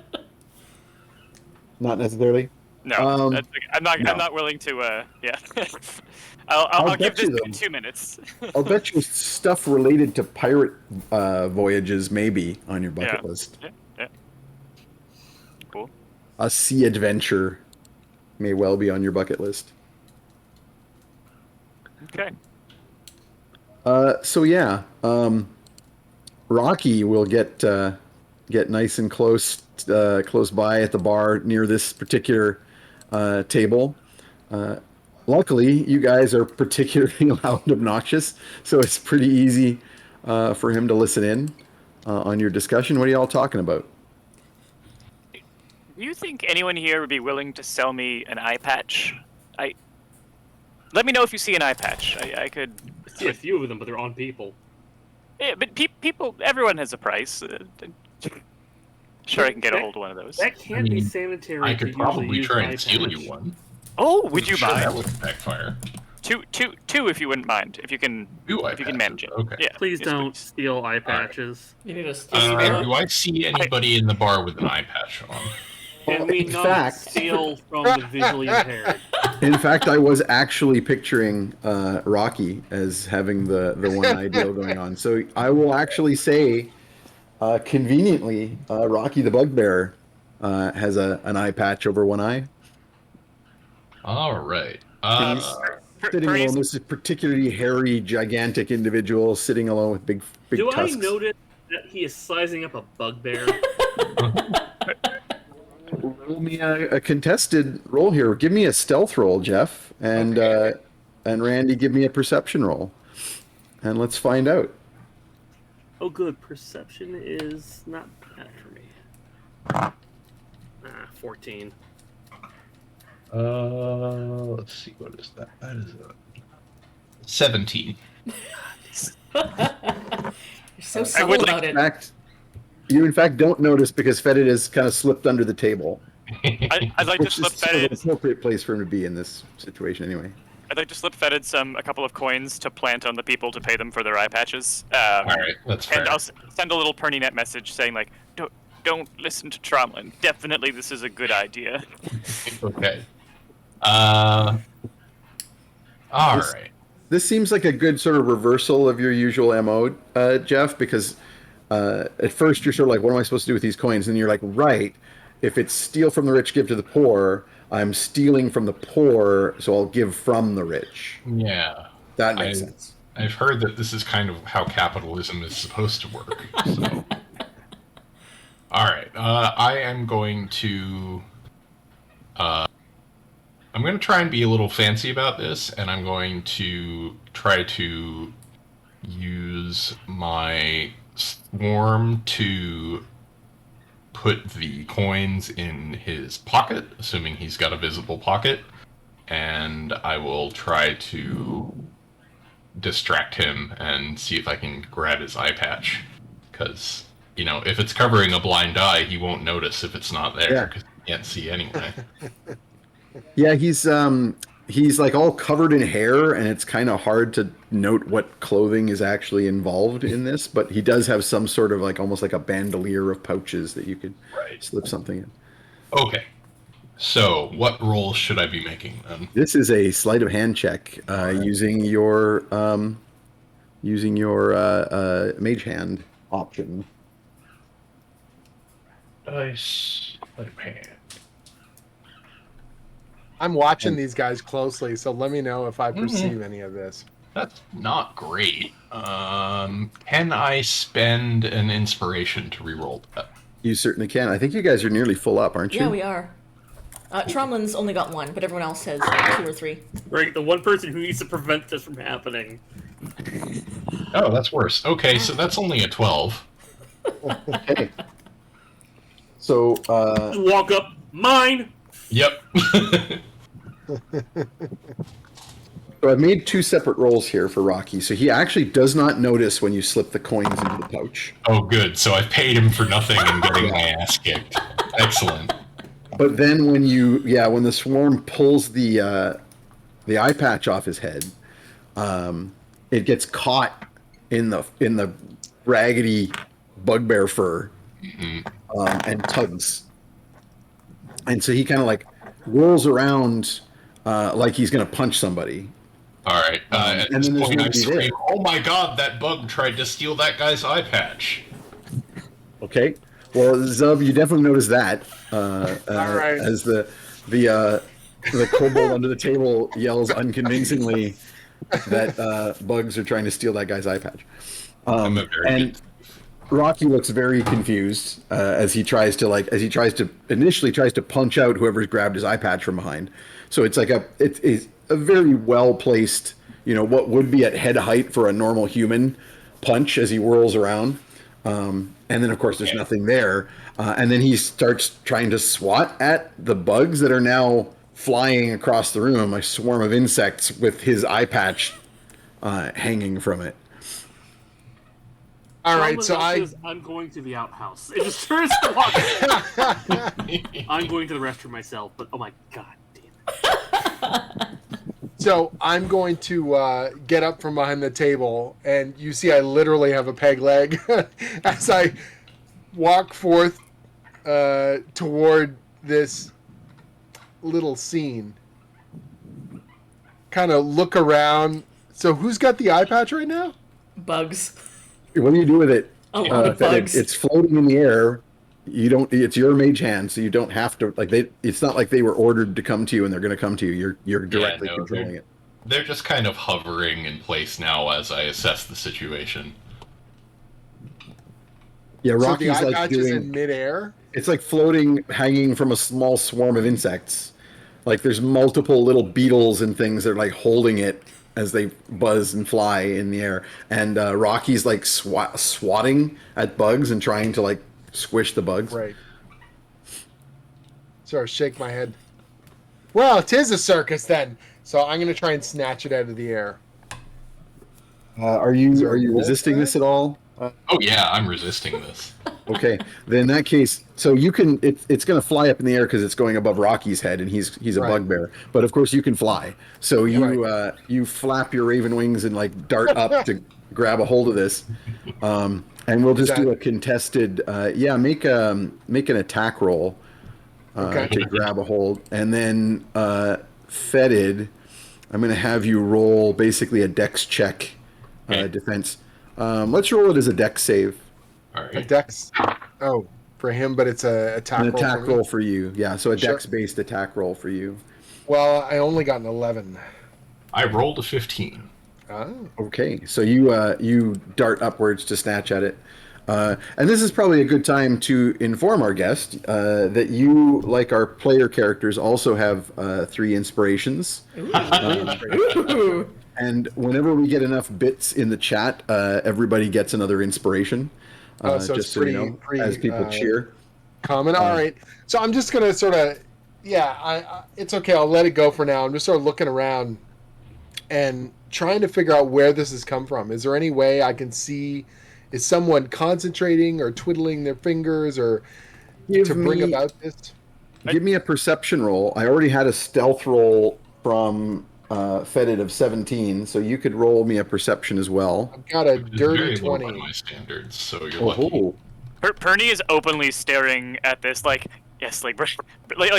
Not necessarily. No, no. I'm not willing to. Yeah. I'll give bet you, this though. 2 minutes. I'll bet you stuff related to pirate voyages may be on your bucket list. Yeah. Cool. A sea adventure may well be on your bucket list. Okay. So yeah, Rocky will get nice and close by at the bar near this particular table. Luckily, you guys are particularly loud and obnoxious, so it's pretty easy for him to listen in on your discussion. What are y'all talking about? Do you think anyone here would be willing to sell me an eye patch? Let me know if you see an eye patch. I could. I see a few of them, but they're on people. Yeah, but people, everyone has a price. Sure, I can get a hold of one of those. That can't be sanitary. I to could usually probably use try an and eye steal patch. you one. Oh, would you Sure, buy that would backfire. two if you wouldn't mind? If you can, if you can manage it. Okay. Yeah. Please yes, don't please. steal eye patches. You need a Do I see anybody in the bar with an eye patch on? Can we in not fact- steal from the visually impaired? In fact, I was actually picturing Rocky as having the one eye deal going on. So I will actually say, conveniently, Rocky the Bugbear has an eye patch over one eye. All right. Sitting alone, this is particularly hairy, gigantic individual sitting alone with big Do tusks. I notice that he is sizing up a bugbear? Roll me a contested roll here. Give me a stealth roll, Jeff, and and Randy, give me a perception roll, and let's find out. Oh, good. Perception is not bad for me. 14. Let's see, what is that? That is a 17. You're so I subtle would like- about it. You in fact don't notice because Fetid has kind of slipped under the table, I'd like to which slip is sort of an Fetid. appropriate place for him to be in this situation anyway. I'd like to slip Fetid a couple of coins to plant on the people to pay them for their eye patches. All right, that's fair. And I'll send a little Perninet message saying like, don't listen to Tromlin. Definitely, this is a good idea. Okay. All right. This seems like a good sort of reversal of your usual MO, Jeff, because at first you're sort of like, what am I supposed to do with these coins? And you're like, right, if it's steal from the rich, give to the poor, I'm stealing from the poor, so I'll give from the rich. Yeah. That makes sense. I've heard that this is kind of how capitalism is supposed to work. So. All right. I am going to... I'm going to try and be a little fancy about this, and I'm going to try to use my swarm to put the coins in his pocket, assuming he's got a visible pocket, and I will try to distract him and see if I can grab his eye patch, because, you know, if it's covering a blind eye, he won't notice if it's not there, because he can't see anyway. Yeah, he's like all covered in hair, and it's kind of hard to note what clothing is actually involved in this, but he does have some sort of like almost like a bandolier of pouches that you could slip something in. Okay. So, what rolls should I be making then? This is a sleight of hand check using your mage hand option. Dice, sleight of hand. I'm watching these guys closely, so let me know if I perceive any of this. That's not great. Can I spend an inspiration to reroll that? You certainly can. I think you guys are nearly full up, aren't you? Yeah, we are. Tromlin's only got one, but everyone else has 2 or 3. Right, the one person who needs to prevent this from happening. Oh, that's worse. Okay, so that's only a 12. Okay. So, Walk up, mine! Yep. so I've made 2 separate rolls here for Rocky. So he actually does not notice when you slip the coins into the pouch. Oh, good. So I paid him for nothing and getting my ass kicked. Excellent. But then when when the swarm pulls the eye patch off his head, it gets caught in the raggedy bugbear fur and tugs. And so he kind of like rolls around like he's going to punch somebody. All right. At and this then there's point, I nobody there. scream, "Oh my God! That bug tried to steal that guy's eye patch." Okay. Well, Zub, you definitely notice that right. as the kobold under the table yells unconvincingly that bugs are trying to steal that guy's eye patch. I'm a very And Rocky looks very confused as he initially tries to punch out whoever's grabbed his eye patch from behind. So it's like it's a very well placed, what would be at head height for a normal human punch as he whirls around. And then of course there's nothing there. And then he starts trying to swat at the bugs that are now flying across the room, a swarm of insects with his eye patch hanging from it. All right, so I'm going to the outhouse. It just turns to walk. I'm going to the restroom myself, but oh my god damn it. So I'm going to get up from behind the table, and you see I literally have a peg leg as I walk forth toward this little scene. Kind of look around. So who's got the eye patch right now? Bugs. What do you do with it? A lot of bugs. It's floating in the air. You don't. It's your mage hand, so you don't have to. It's not like they were ordered to come to you, and they're going to come to you. You're directly controlling it. They're just kind of hovering in place now as I assess the situation. Yeah, So the Rocky's eye like patch is in midair. It's like floating, hanging from a small swarm of insects. Like there's multiple little beetles and things that are like holding it as they buzz and fly in the air. And Rocky's like swatting at bugs and trying to like squish the bugs. Right. Sort of shake my head. Well, it is a circus then. So I'm going to try and snatch it out of the air. Are there you a roll resisting for this at all? Oh yeah, I'm resisting this. Okay, then in that case, so you can it's going to fly up in the air because it's going above Rocky's head, and he's a Right. bugbear. But of course, you can fly. So you Right. you flap your raven wings and like dart up to grab a hold of this. And we'll just do a contested. Make an attack roll Okay. to grab a hold, and then Fetid, I'm going to have you roll basically a dex check, Okay. defense. Let's roll it as a dex save. All A right. dex. Oh, for him, but it's a attack An roll. attack for me. roll for you. Yeah, so a Sure. dex-based attack roll for you. Well, I only got an 11. I rolled a 15. Oh. Okay, so you dart upwards to snatch at it. And this is probably a good time to inform our guest that you, like our player characters, also have 3 inspirations. Ooh. And whenever we get enough bits in the chat, everybody gets another inspiration. Oh, so just it's so you know, pretty, as people cheer. Common. All right. So I'm just gonna sort of, it's okay. I'll let it go for now. I'm just sort of looking around and trying to figure out where this has come from. Is there any way I can see? Is someone concentrating or twiddling their fingers or to bring about this? Give me a perception roll. I already had a stealth roll from Fetid of 17, so you could roll me a perception as well. I've got a Which is dirty very low 20. on my standards, so you're lucky. Oh, Perny is openly staring at this, like, yes, like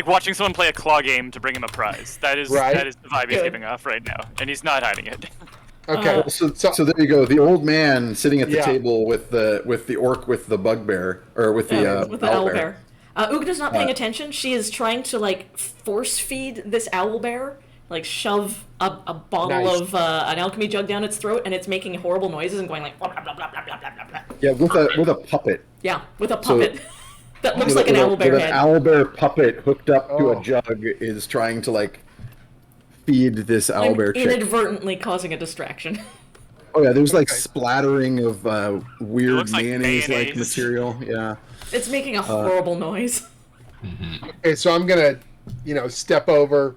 watching someone play a claw game to bring him a prize. That is Right. that is the vibe he's Good. giving off right now, and he's not hiding it. Okay. so there you go. The old man sitting at the Yeah. table with the orc with the bugbear, or with the With the owlbear. Ugna's not paying attention. She is trying to like force feed this owlbear, like shove a bottle Nice. of an alchemy jug down its throat, and it's making horrible noises and going like blah blah blah blah blah blah blah blah. Yeah, with a puppet. Yeah, with a puppet that looks With like a- an with owlbear an head. owlbear puppet hooked up to Oh. a jug is trying to like feed this I'm owlbear chick. inadvertently causing a distraction. Oh yeah, there's like Okay. splattering of weird looks like mayonnaise-like mayonnaise. material. Yeah. It's making a horrible noise. Okay, so I'm gonna, step over,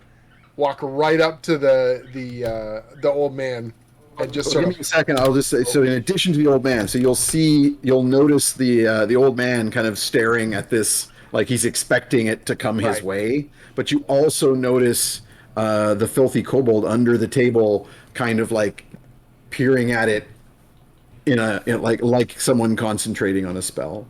walk right up to the old man, and just So sort give of. me a second. I'll just say. So in addition to the old man, so you'll notice the old man kind of staring at this, like he's expecting it to come his Right. way. But you also notice the filthy kobold under the table, kind of like peering at it in like someone concentrating on a spell.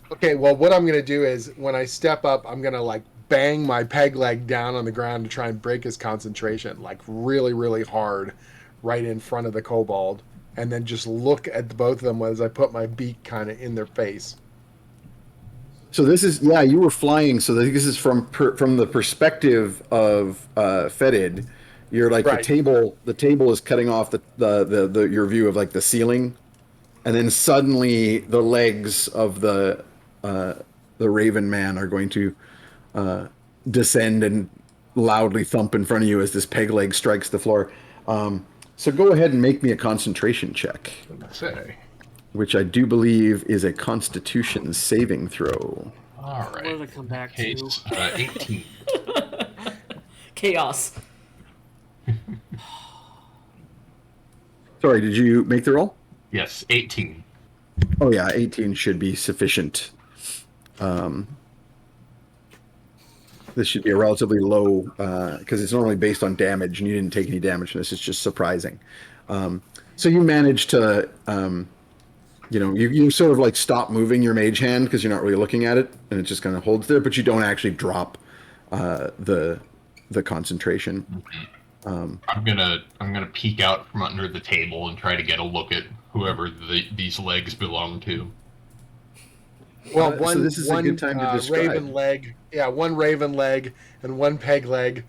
Okay, well, what I'm gonna do is when I step up, I'm gonna like bang my peg leg down on the ground to try and break his concentration, like really, really hard, right in front of the kobold, and then just look at both of them as I put my beak kind of in their face. So this is you were flying. So this is from the perspective of Fetid. You're like Right. the table. The table is cutting off the your view of like the ceiling, and then suddenly the legs of the Raven Man are going to descend and loudly thump in front of you as this peg leg strikes the floor. So go ahead and make me a concentration check, Say. which I do believe is a Constitution saving throw. All What right. did I come back to? Case 18. Chaos. Sorry, did you make the roll? Yes, 18. Oh yeah, 18 should be sufficient. This should be a relatively low, because it's normally based on damage, and you didn't take any damage from this. It's just surprising. So you manage to, you sort of like stop moving your mage hand because you're not really looking at it, and it just kind of holds there, but you don't actually drop the concentration. I'm gonna peek out from under the table and try to get a look at whoever these legs belong to. Well, so this is a good time to describe. raven leg, one raven leg and one peg leg.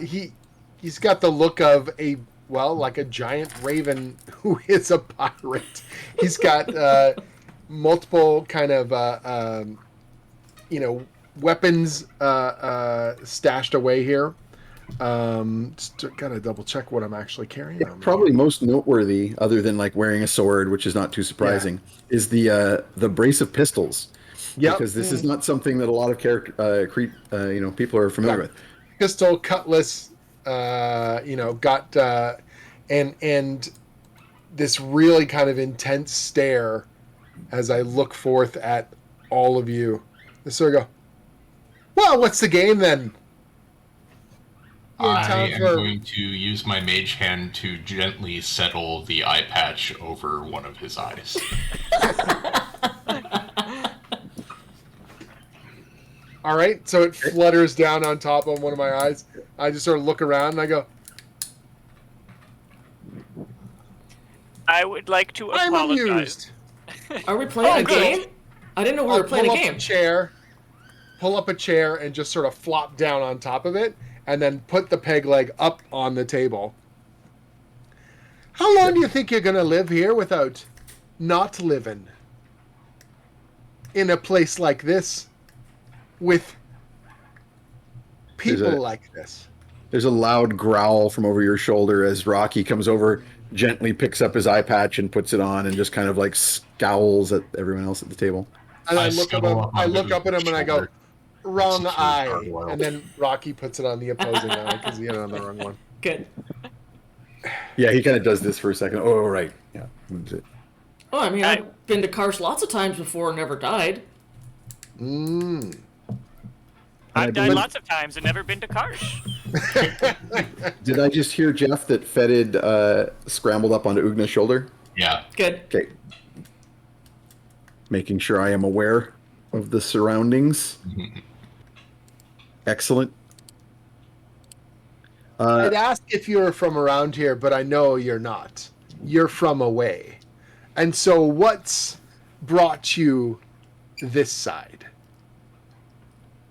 He's got the look of like a giant raven who is a pirate. He's got multiple kind of weapons stashed away here. Gotta double check what I'm actually carrying on me. Probably most noteworthy, other than like wearing a sword, which is not too surprising, is the brace of pistols. Yep. Because this is not something that a lot of people are familiar with. Pistol, cutlass, got and this really kind of intense stare as I look forth at all of you. I sort of go, well, what's the game then? I am going to use my mage hand to gently settle the eye patch over one of his eyes. All right, so it flutters down on top of one of my eyes. I just sort of look around and I go, I would like to I'm apologize. amused. Are we playing a good. game? I didn't know we were playing a game. Pull up a chair and just sort of flop down on top of it, and then put the peg leg up on the table. How long do you think you're going to live here without not living in a place like this with people like this? There's a loud growl from over your shoulder as Rocky comes over, gently picks up his eye patch and puts it on, and just kind of like scowls at everyone else at the table. And I look up at him and I go, wrong eye. And then Rocky puts it on the opposing eye because he had it on the wrong one. Good. Yeah, he kind of does this for a second. Oh, right. Yeah. Oh, I mean, I've been to Karsh lots of times before and never died. I've died lots of times and never been to Karsh. Did I just hear, Jeff, that Fetid scrambled up onto Ugna's shoulder? Yeah. Good. Okay. Making sure I am aware of the surroundings. Excellent. I'd ask if you're from around here, but I know you're not. You're from away. And so what's brought you this side?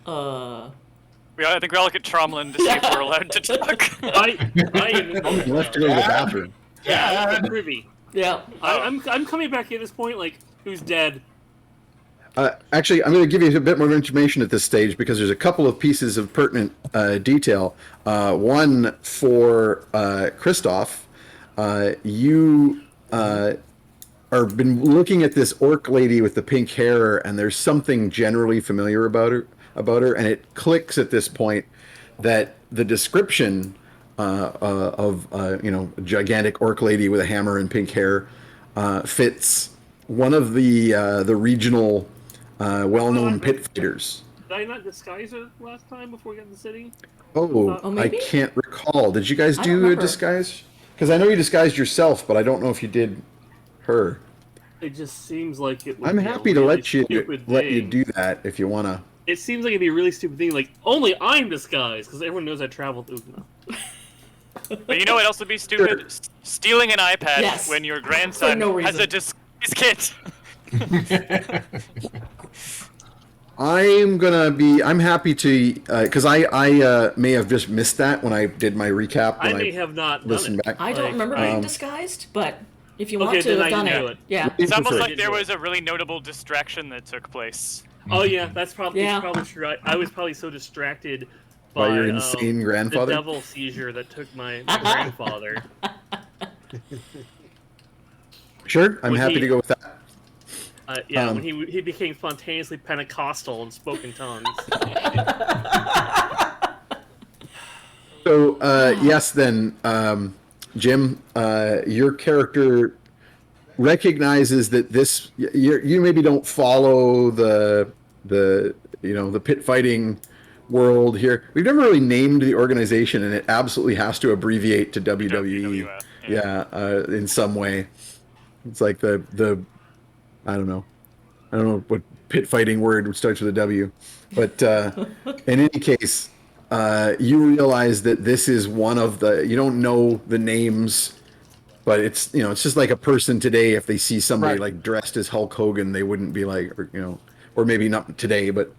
I think we all look at Tromlin to see if we're allowed to talk. You left to go to the bathroom. Yeah, I'm privy. Yeah. I'm coming back at this point, like, who's dead? Actually, I'm going to give you a bit more information at this stage because there's a couple of pieces of pertinent detail. One for Christoph. You are been looking at this orc lady with the pink hair, and there's something generally familiar about her, and it clicks at this point that the description of a gigantic orc lady with a hammer and pink hair fits one of the regional well-known pit fighters. Did I not disguise her last time before we got in the city? I maybe? can't recall. Did you guys I don't do a remember. disguise? Because I know you disguised yourself, but I don't know if you did her. It just seems like it would I'm be a happy to really let you stupid thing. do that if you wanna. It seems like it'd be a really stupid thing, like, only I'm disguised, because everyone knows I traveled to Ugna. But you know what else would be stupid? Sure. Stealing an iPad Yes. when your grandson no has reason. a disguise kit. I'm happy to, because I may have just missed that when I did my recap. I When may have not done listened it. back. I don't Like, remember being disguised, but if you want Okay, to then have I done didn't it, do it. yeah. It's almost prefer- like there was a really notable distraction that took place. Oh yeah, that's probably, Yeah. it's probably true. I was probably so distracted By by your insane grandfather? the devil seizure that took my grandfather. Sure, I'm When happy he- to go with that. When he became spontaneously Pentecostal and spoke in tongues. So yes, then Jim, your character recognizes that this you maybe don't follow the pit fighting world here. We've never really named the organization, and it absolutely has to abbreviate to WWE. WWF, Yeah, in some way. It's like the I don't know what pit fighting word starts with a W, but in any case, you realize that this is one of the, you don't know the names, but it's it's just like a person today. If they see somebody Right. like dressed as Hulk Hogan, they wouldn't be like, or maybe not today, but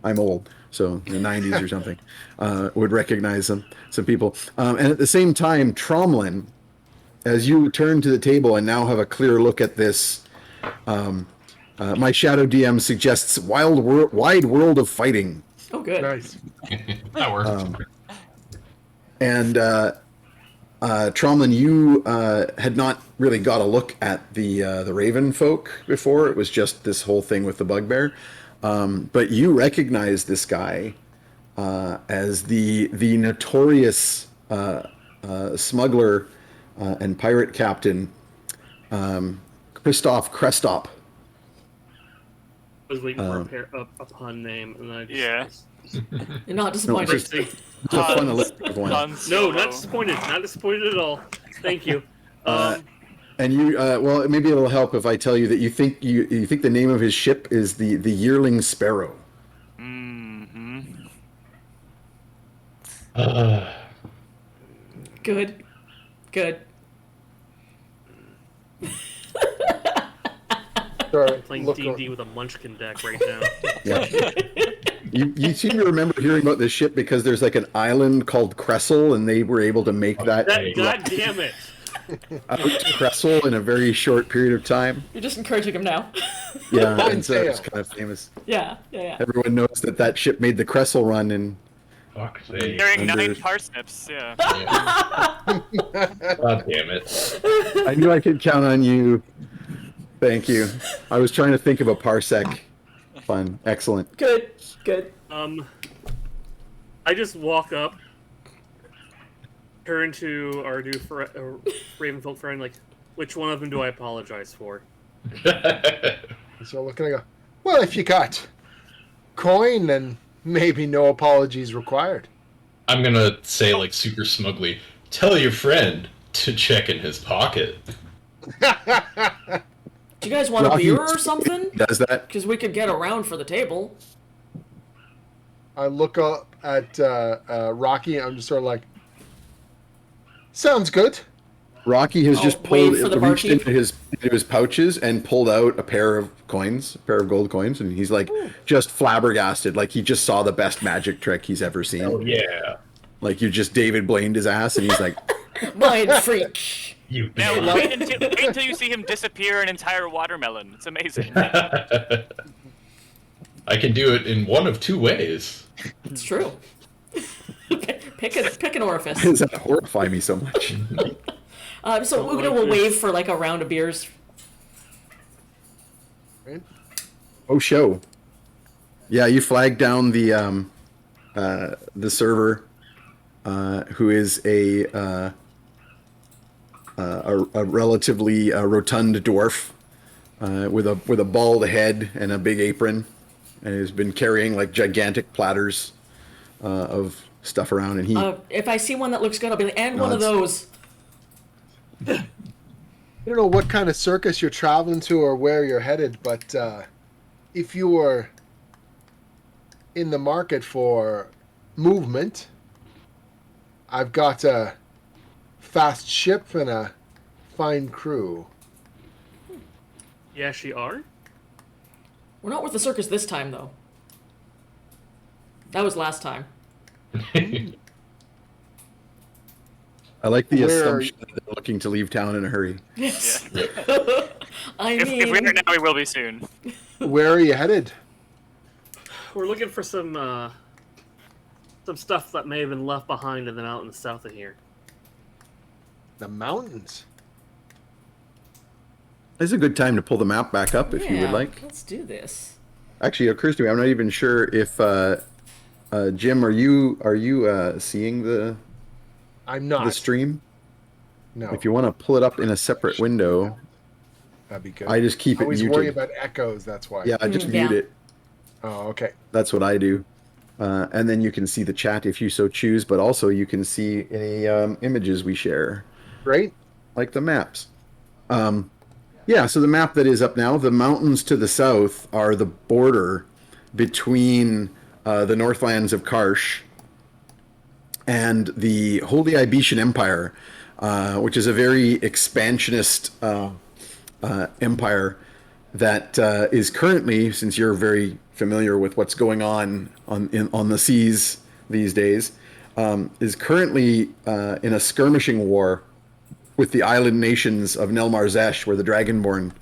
I'm old, so in the 90s or something, would recognize some people. And at the same time, Tromlin, as you turn to the table and now have a clear look at this, my shadow DM suggests wide world of fighting. Oh, good. Nice. That works. And Tromlin, you had not really got a look at the Raven folk before. It was just this whole thing with the bugbear. But you recognize this guy as the notorious smuggler and pirate captain Christoph Krestop. I was waiting for a pun name, and then I just, Yeah. You're not No, disappointed. it's just it's a fun alliterative one. Han No, Solo. not disappointed. Not disappointed at all. Thank you. And you, well, maybe it'll help if I tell you that you think the name of his ship is the Yearling Sparrow. Mm-hmm. Good. Sorry, Playing look D&D with a Munchkin deck right now. Yeah. You seem to remember hearing about this ship because there's like an island called Cressel, and they were able to make that God damn it! out to Cressel in a very short period of time. You're just encouraging him now. Yeah, Fine and so sail. it's kind of famous. Yeah. Everyone knows that ship made the Cressel run, and Fuck's sake. Carrying 9 Under- parsnips, yeah. Yeah. God damn it. I knew I could count on you. Thank you. I was trying to think of a parsec. Fun, excellent. Good. I just walk up, turn to our new Ravenfolk friend, like, which one of them do I apologize for? So looking, I go, well, if you got coin, then maybe no apologies required. I'm gonna say, like, super smugly, tell your friend to check in his pocket. Do you guys want a Rocky beer or something? does that. Because we could get around for the table. I look up at Rocky, and I'm just sort of like, sounds good. Rocky has Oh, just wait pulled, for the reached barkeep. into his pouches and pulled out a pair of gold coins, and he's like just flabbergasted, like he just saw the best magic trick he's ever seen. Oh, yeah. Like you just David Blained his ass, and he's like, Mind freak. You Now, bitch. wait until you see him disappear an entire watermelon. It's amazing. I can do it in one of 2 ways. It's true. pick an orifice. "Does that horrify me so much?" So we'll wave for like a round of beers. Right? Oh, show. Yeah, you flag down the server, who is a relatively rotund dwarf with a bald head and a big apron, and has been carrying like gigantic platters of stuff around. And he If I see one that looks good, I'll be like, and one of Nods. those. I don't know what kind of circus you're traveling to or where you're headed, but if you were in the market for movement, I've got a fast ship and a fine crew. Yeah, she are? We're not with the circus this time, though. That was last time. I like the Where- assumption that they're looking to leave town in a hurry. Yes. Yeah. I If mean, we aren't now, we will be soon. Where are you headed? We're looking for some stuff that may have been left behind in the mountains south of here. The mountains. It's a good time to pull the map back up if you would yeah, like. let's do this. Actually, it occurs to me, I'm not even sure if Jim, are you seeing the I'm not. the stream? No, If you want to pull it up in a separate window, that'd be good. I just keep I it always muted. worry about echoes. That's why. Yeah, I just Yeah. mute it. Oh, okay. That's what I do. And then you can see the chat if you so choose, but also you can see any images we share, Great. like the maps. Yeah, so the map that is up now, the mountains to the south are the border between the Northlands of Karsh and the Holy Ibetian Empire, which is a very expansionist empire that is currently, since you're very familiar with what's going on the seas these days, is currently in a skirmishing war with the island nations of Nelmar Zesh, where the Dragonborn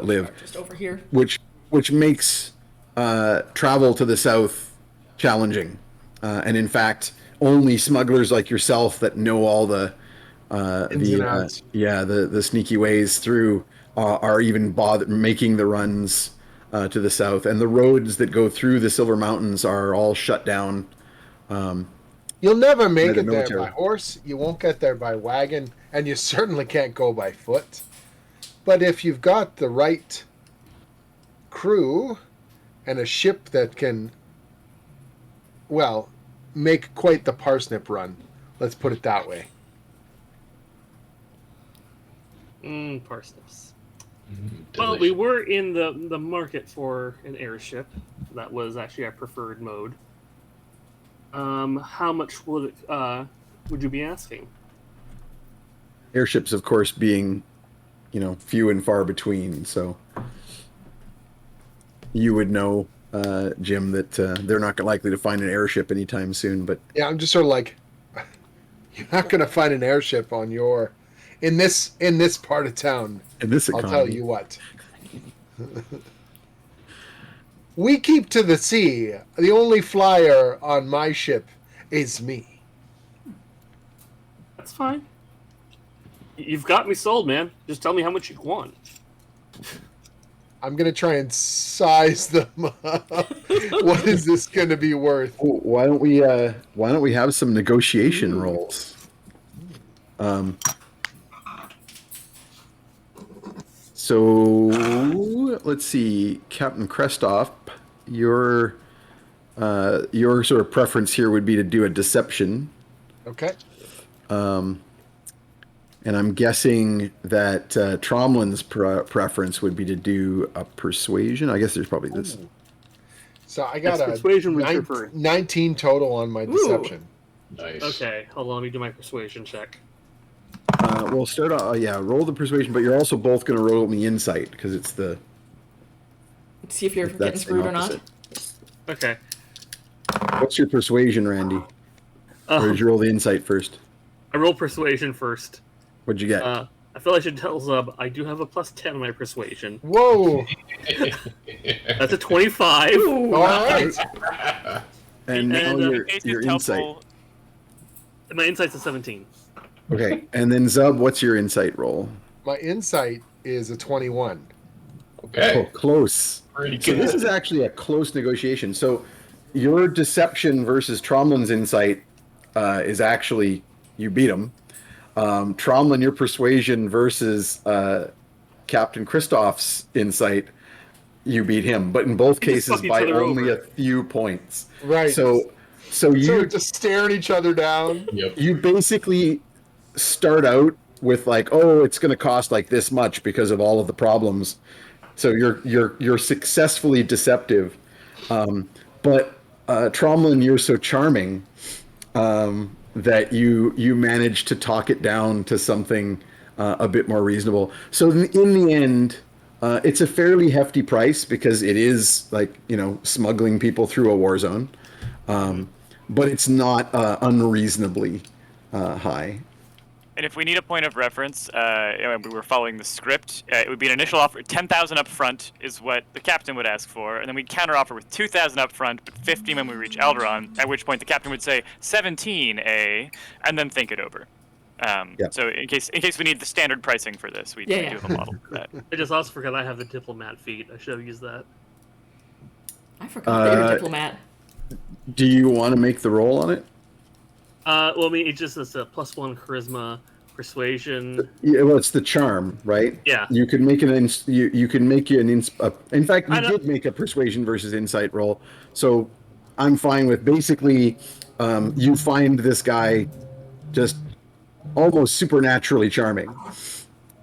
live, Just over here. which makes travel to the south challenging. And in fact, only smugglers like yourself that know all the Ins and outs. the sneaky ways through are even making the runs to the south, and the roads that go through the Silver Mountains are all shut down. You'll never By make the it there military. by horse. You won't get there by wagon, and you certainly can't go by foot. But if you've got the right crew and a ship that can, well, make quite the parsnip run. Let's put it that way. Parsnips. Well, we were in the market for an airship. That was actually our preferred mode. How much would you be asking? Airships, of course, being, few and far between. So you would know, Jim, that they're not likely to find an airship anytime soon. But Yeah, I'm just sort of like, you're not going to find an airship on your, in this part of town. in this I'll economy, tell you what. We keep to the sea. The only flyer on my ship is me. That's fine. You've got me sold, man. Just tell me how much you want. I'm gonna try and size them up. What is this gonna be worth? why don't we have some negotiation rolls? So let's see, Captain Krestoff, your sort of preference here would be to do a deception, Okay. and I'm guessing that Tromlin's preference would be to do a persuasion. I guess there's probably this. So I got That's a persuasion was preferred. 19 total on my deception. Nice. Okay, hold on. Let me do my persuasion check. We'll start off. Roll the persuasion, but you're also both going to roll the insight because it's the. See if you're That's getting the screwed or not. opposite. Okay. What's your persuasion, Randy? Or did you roll the insight first? I roll persuasion first. What'd you get? I feel I should tell Zub I do have a plus 10 on my persuasion. Whoa! That's a 25. Ooh, All right. And now and, your In case your it's insight. helpful, My insight's a 17. Okay, and then Zub, what's your insight roll? My insight is a 21. Oh, Okay. close. Pretty So good. this is actually a close negotiation. So your deception versus Tromlin's insight is actually you beat him. Tromlin, your persuasion versus Captain Kristoff's insight, you beat him. But in both You just cases, fuck each by other only over. a few points. Right. So So you we're just staring each other down. Yep. you basically start out with like, oh, it's going to cost like this much because of all of the problems. So you're successfully deceptive, but Tromlin, you're so charming that you manage to talk it down to something a bit more reasonable. So in the end, it's a fairly hefty price because it is like smuggling people through a war zone, but it's not unreasonably high. and if we need a point of reference, and we were following the script, it would be an initial offer. 10,000 up front is what the captain would ask for, and then we'd counter offer with 2,000 up front, but 50 when we reach Alderon. At which point the captain would say 17, and then think it over. Yeah. So in case we need the standard pricing for this, we do have a model for that. I just also forgot I have the diplomat feat. I should have used that. I forgot that you're a diplomat. Do you want to make the roll on it? Well, I mean, it just is a +1 charisma, persuasion. Yeah, well, it's the charm, right? Yeah. You could make you can make you an in fact, you I don't- did make a persuasion versus insight roll, so I'm fine with basically. You find this guy just almost supernaturally charming.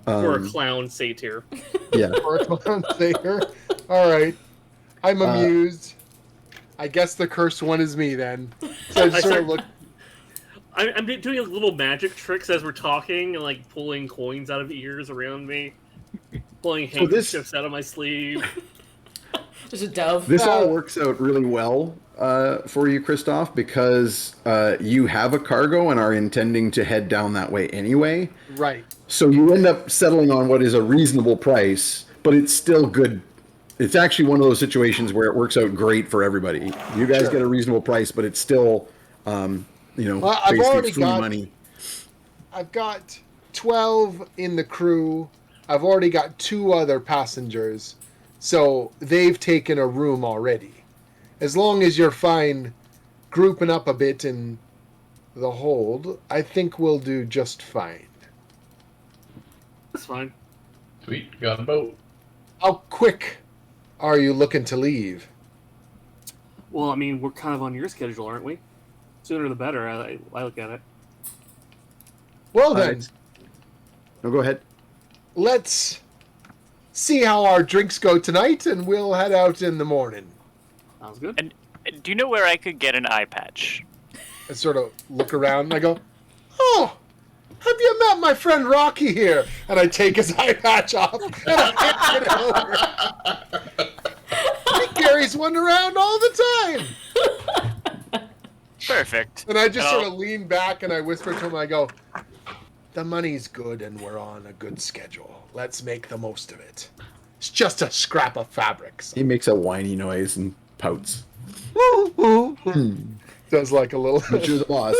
Or a clown satyr. Yeah. Or a clown satyr. All right. I'm amused. I guess the cursed one is me then. So I just sort of look. I'm doing little magic tricks as we're talking and like pulling coins out of ears around me, pulling So this- handkerchiefs out of my sleeve. There's a dove. This all works out really well for you, Christoph, because you have a cargo and are intending to head down that way anyway. Right. So you end up settling on what is a reasonable price, but it's still good. It's actually one of those situations where it works out great for everybody. You guys Sure. get a reasonable price, but it's still Well, I've basically already free got- money. I've got 12 in the crew. I've already got 2 other passengers, so they've taken a room already. As long as you're fine grouping up a bit in the hold, I think we'll do just fine. That's fine. Sweet, got a boat. How quick are you looking to leave? Well, I mean, we're kind of on your schedule, aren't we? Sooner the better. I look at it. Well then, Alright. No, go ahead. let's see how our drinks go tonight, and we'll head out in the morning. Sounds good. And do you know where I could get an eye patch? I sort of look around and I go, "Oh, have you met my friend Rocky here?" And I take his eye patch off and I hand it over. He carries one around all the time. Perfect. And I just And sort I'll- of lean back and I whisper to him, I go, "The money's good and we're on a good schedule. Let's make the most of it. It's just a scrap of fabric." He makes a whiny noise and pouts. Does like a little... Which is the boss.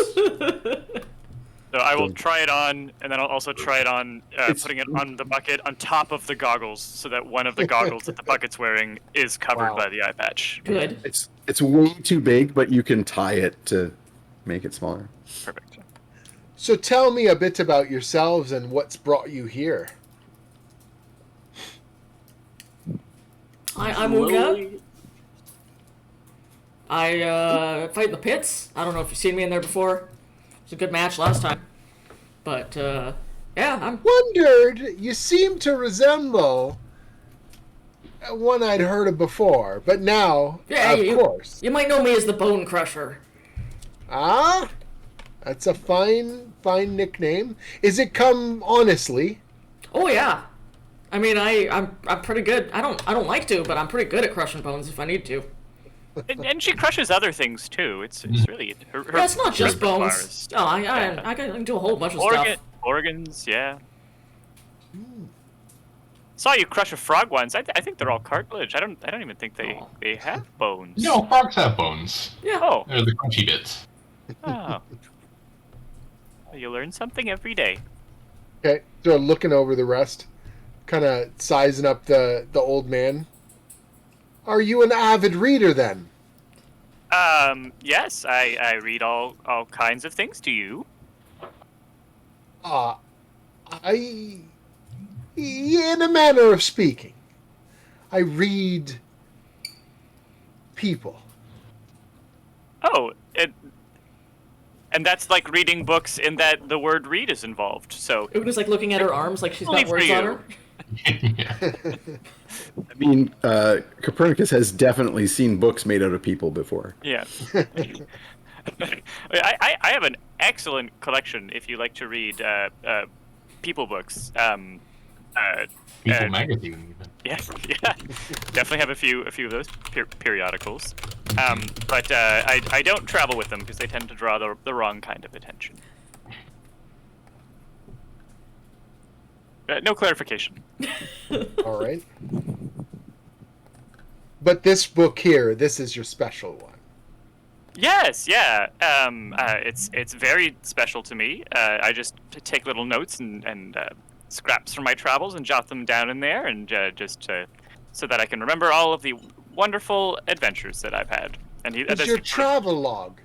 So I will try it on, and then I'll also try it on It's- putting it on the bucket on top of the goggles, so that one of the goggles that the bucket's wearing is covered Wow. by the eye patch. Good. It's way too big, but you can tie it to make it smaller. Perfect. So tell me a bit about yourselves and what's brought you here. I'm Uga. Slowly- I fight in the pits. I don't know if you've seen me in there before. It was a good match last time. But, yeah, I'm... Wondered, you seem to resemble one I'd heard of before, but now, Yeah, of you, course. You might know me as the Bone Crusher. Ah, that's a fine nickname. Is it come honestly? Oh, yeah. I mean, I'm pretty good. I don't like to, but I'm pretty good at crushing bones if I need to. And she crushes other things too. It's really her Yeah, it's not just repertoire bones. is- No, I can do a whole bunch of stuff. Organs, yeah. Saw you crush a frog once. I think they're all cartilage. I don't even think they have bones. No, frogs have bones. Yeah. Oh. They're the crunchy bits. Oh. Well, you learn something every day. Okay, so looking over the rest, kind of sizing up the old man. Are you an avid reader then? Yes, I read all kinds of things. Do you? In a manner of speaking, I read people. Oh, and that's like reading books in that the word read is involved. So Uga's like looking at her arms like she's got Only for words on you. her. Yeah. I mean, Copernicus has definitely seen books made out of people before. yeah. I have an excellent collection if you like to read people books. People magazine. Even. Yeah, yeah, definitely have a few of those periodicals. But I don't travel with them because they tend to draw the wrong kind of attention. No clarification. All right. But this book here, this is your special one. Yes, yeah. It's very special to me. I just take little notes and scraps from my travels and jot them down in there, and so that I can remember all of the wonderful adventures that I've had. And It's that's your sort of- travel log,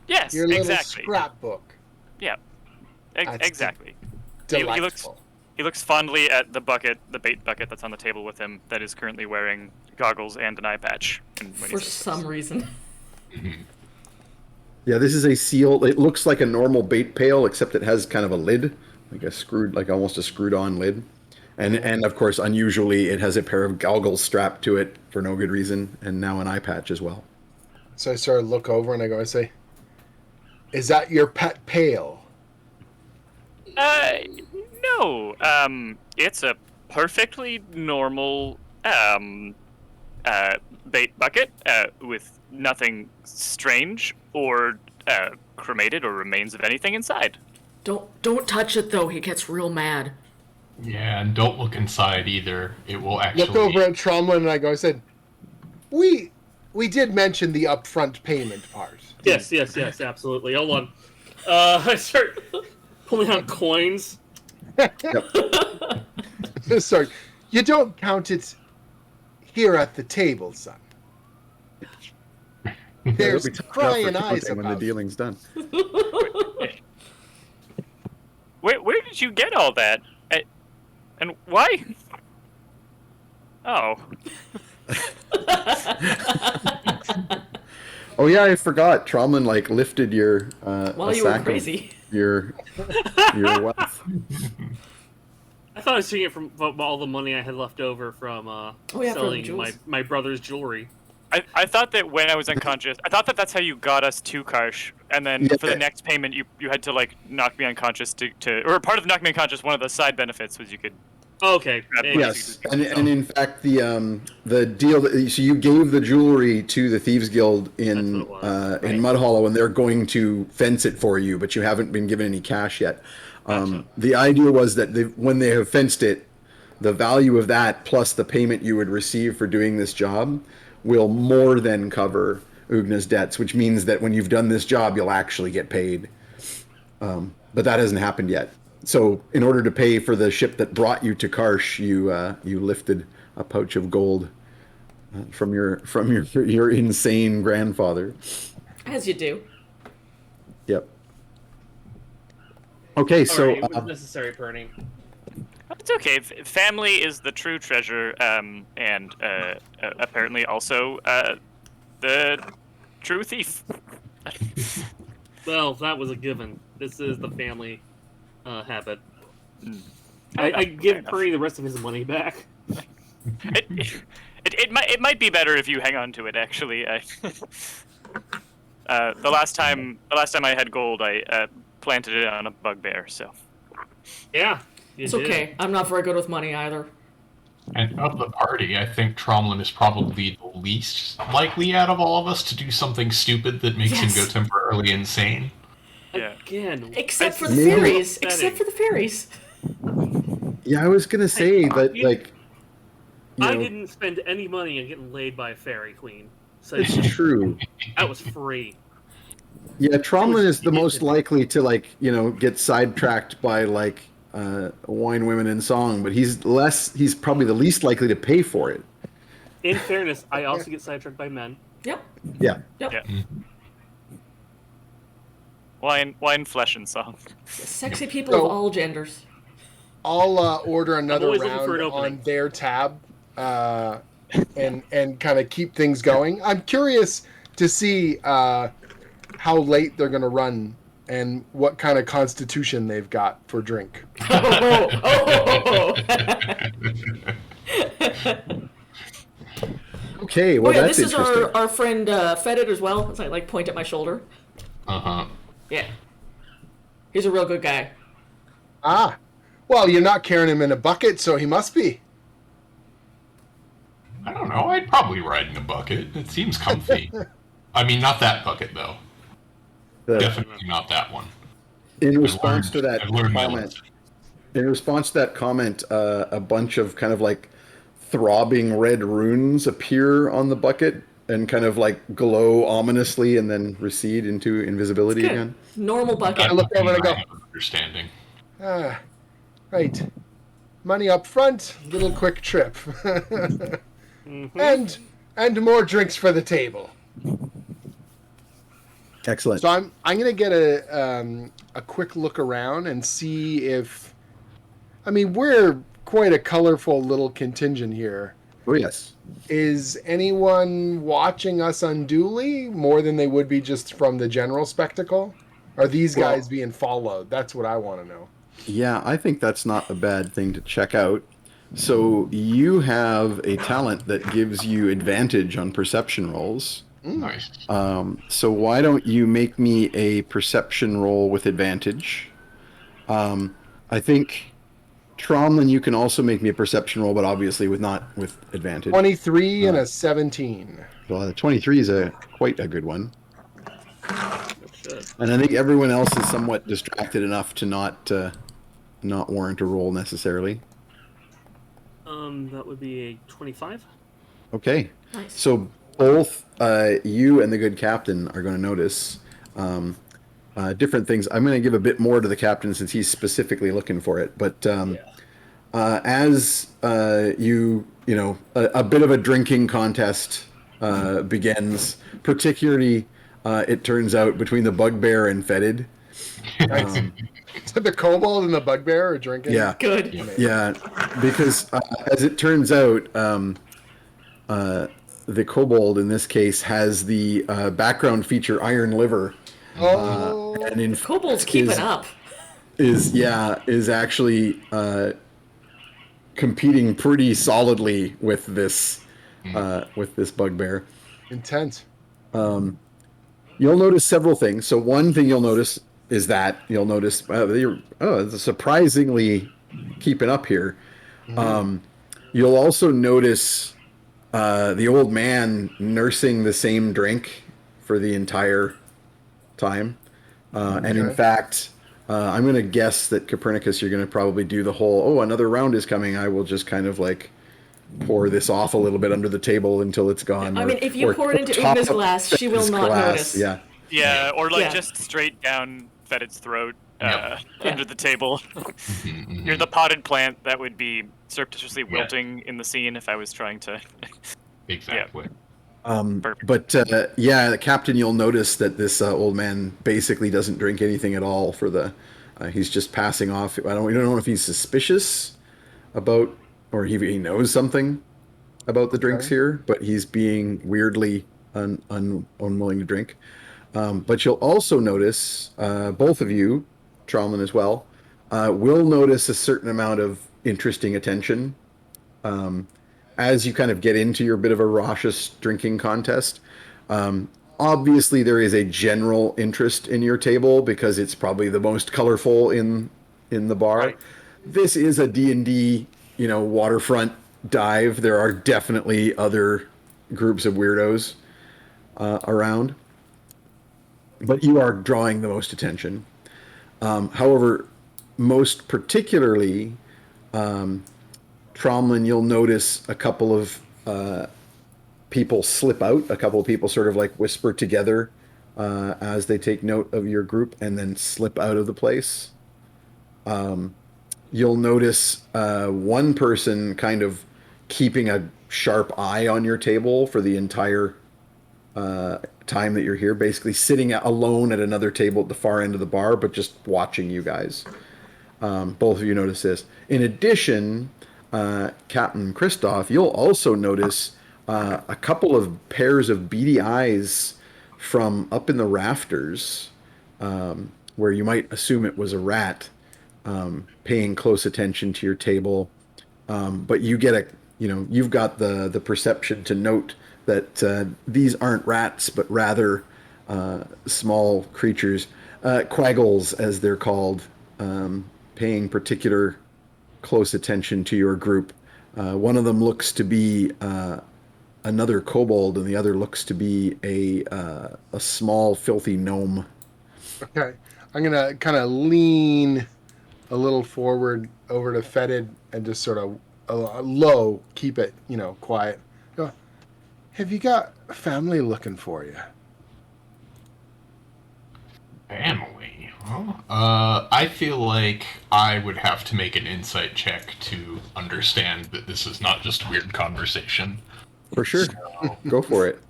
Yes, your little exactly. scrapbook. Yeah, That's exactly. Delightful. He looks fondly at the bait bucket that's on the table with him, that is currently wearing goggles and an eye patch. And when he For says some this. reason. Yeah, this is a seal. It looks like a normal bait pail, except it has kind of a lid, like almost a screwed-on lid. And of course, unusually, it has a pair of goggles strapped to it for no good reason, and now an eye patch as well. So I sort of look over and I say, "Is that your pet pail?" No. It's a perfectly normal bait bucket with nothing strange or cremated or remains of anything inside. Don't touch it though. He gets real mad. Yeah, and don't look inside either. It will actually. Look over at Tromlin and I said, "We we did mention the upfront payment part. Yes, absolutely. Hold on. I start pulling out coins. Sorry, you don't count it here at the table, son. There's It'll be tough enough crying for eyes counting when the about. dealing's done. Where did you get all that? And why? Oh. Oh yeah, I forgot. Tromlin like lifted your While a you were sack of crazy. your wealth. I thought I was seeing it from all the money I had left over from from selling jewels. my brother's jewelry. I thought that when I was unconscious, I thought that that's how you got us to Karsh, and then for the next payment, you had to like knock me unconscious or part of knocking me unconscious. One of the side benefits was you could. Okay. Yes, and in fact the deal so you gave the jewelry to the Thieves Guild in Mud Hollow, and they're going to fence it for you, but you haven't been given any cash yet. The idea was that when they have fenced it, the value of that plus the payment you would receive for doing this job will more than cover Ugna's debts, which means that when you've done this job, you'll actually get paid. But that hasn't happened yet. So in order to pay for the ship that brought you to Karsh, you lifted a pouch of gold from your insane grandfather. As you do. Yep. Okay, so it was necessary, Perny. It's okay. Family is the true treasure, and apparently also the true thief. Well, that was a given. This is the family habit. I give Perny the rest of his money back. It might be better if you hang on to it. Actually, the last time I had gold, I planted it on a bugbear. So Yeah, It's okay. I'm not very good with money either. And of the party, I think Tromlin is probably the least likely out of all of us to do something stupid that makes him go temporarily insane. yeah. Again, Except for the Maybe- fairies. Except for the fairies. yeah, I was gonna say that like I didn't spend any money on getting laid by a fairy queen. So it's true. that was free. Yeah, Tromlin is the most likely to get sidetracked by wine, women, and song, but he's probably the least likely to pay for it. In fairness, I also get sidetracked by men. Yep. Yeah. Yep. Yeah. Wine, flesh, and song. Sexy people So- of all genders. I'll order another always looking for round an opening. on their tab, and kind of keep things going. I'm curious to see how late they're going to run and what kind of constitution they've got for drink. Okay, well Oh yeah, that's this is interesting. our friend Fetid as well. As I point at my shoulder. Uh-huh. Yeah. He's a real good guy. Ah, well, you're not carrying him in a bucket, so he must be. I don't know. I'd probably ride in the bucket. It seems comfy. I mean, not that bucket, though. Definitely not that one. In response to that I've learned my comment, lesson. a bunch of kind of throbbing red runes appear on the bucket and kind of glow ominously and then recede into invisibility Good. again. Normal bucket. I look over and I go, Understanding. ah, right. Money up front, little quick trip. And more drinks for the table. Excellent. So I'm gonna get a quick look around and see if, I mean, we're quite a colorful little contingent here. Oh yes. Is anyone watching us unduly more than they would be just from the general spectacle? Are these guys being followed? That's what I want to know. Yeah, I think that's not a bad thing to check out. So you have a talent that gives you advantage on perception rolls. Nice. So why don't you make me a perception roll with advantage? I think Tromlin, you can also make me a perception roll, but obviously not with advantage. 23 and a 17. Well, the 23 is quite a good one. Good. And I think everyone else is somewhat distracted enough to not warrant a roll necessarily. That would be a 25. Okay. Nice. So both you and the good captain are going to notice different things. I'm going to give a bit more to the captain since he's specifically looking for it. But as a bit of a drinking contest begins, particularly it turns out between the bugbear and Fetid. So the kobold and the bugbear are drinking. Yeah, Good. yeah, because as it turns out, the kobold in this case has the background feature Iron Liver, and in Kobold's fact keeping up. is actually competing pretty solidly with this bugbear. Intense. You'll notice several things. So one thing you'll notice is that you'll notice it's surprisingly keeping up here. You'll also notice the old man nursing the same drink for the entire time. And in fact, I'm going to guess that Copernicus, you're going to probably do the whole, another round is coming. I will just kind of like pour this off a little bit under the table until it's gone. I mean, if you pour it into top Uma's up glass, she will Fetid's not glass. notice. Yeah. Yeah, or like Yeah. just straight down Fetid's throat Yep. under the table. You're the potted plant that would be surreptitiously wilting in the scene if I was trying to. Exactly. But the captain, you'll notice that this old man basically doesn't drink anything at all for the. He's just passing off. We don't know if he's suspicious about, or he knows something about the drinks here, but he's being weirdly unwilling to drink. But you'll also notice, both of you, Tromlin as well, will notice a certain amount of interesting attention. As you kind of get into your bit of a raucous drinking contest. Obviously, there is a general interest in your table because it's probably the most colorful in the bar. Right. This is a D&D, waterfront dive. There are definitely other groups of weirdos around, but you are drawing the most attention. However, most particularly, Tromlin, you'll notice a couple of people slip out. A couple of people sort of like whisper together as they take note of your group and then slip out of the place. You'll notice one person kind of keeping a sharp eye on your table for the entire time that you're here, basically sitting alone at another table at the far end of the bar, but just watching you guys. Both of you notice this. In addition, Captain Christoph, you'll also notice a couple of pairs of beady eyes from up in the rafters, where you might assume it was a rat, paying close attention to your table. But you get you've got the perception to note that these aren't rats, but rather small creatures, quaggles as they're called, paying particular close attention to your group. One of them looks to be another kobold, and the other looks to be a small, filthy gnome. Okay, I'm gonna kind of lean a little forward over to Fetid and just sort of low, keep it, quiet. Go, have you got family looking for you? Family? Well, I feel like I would have to make an insight check to understand that this is not just weird conversation. For sure. Go for it.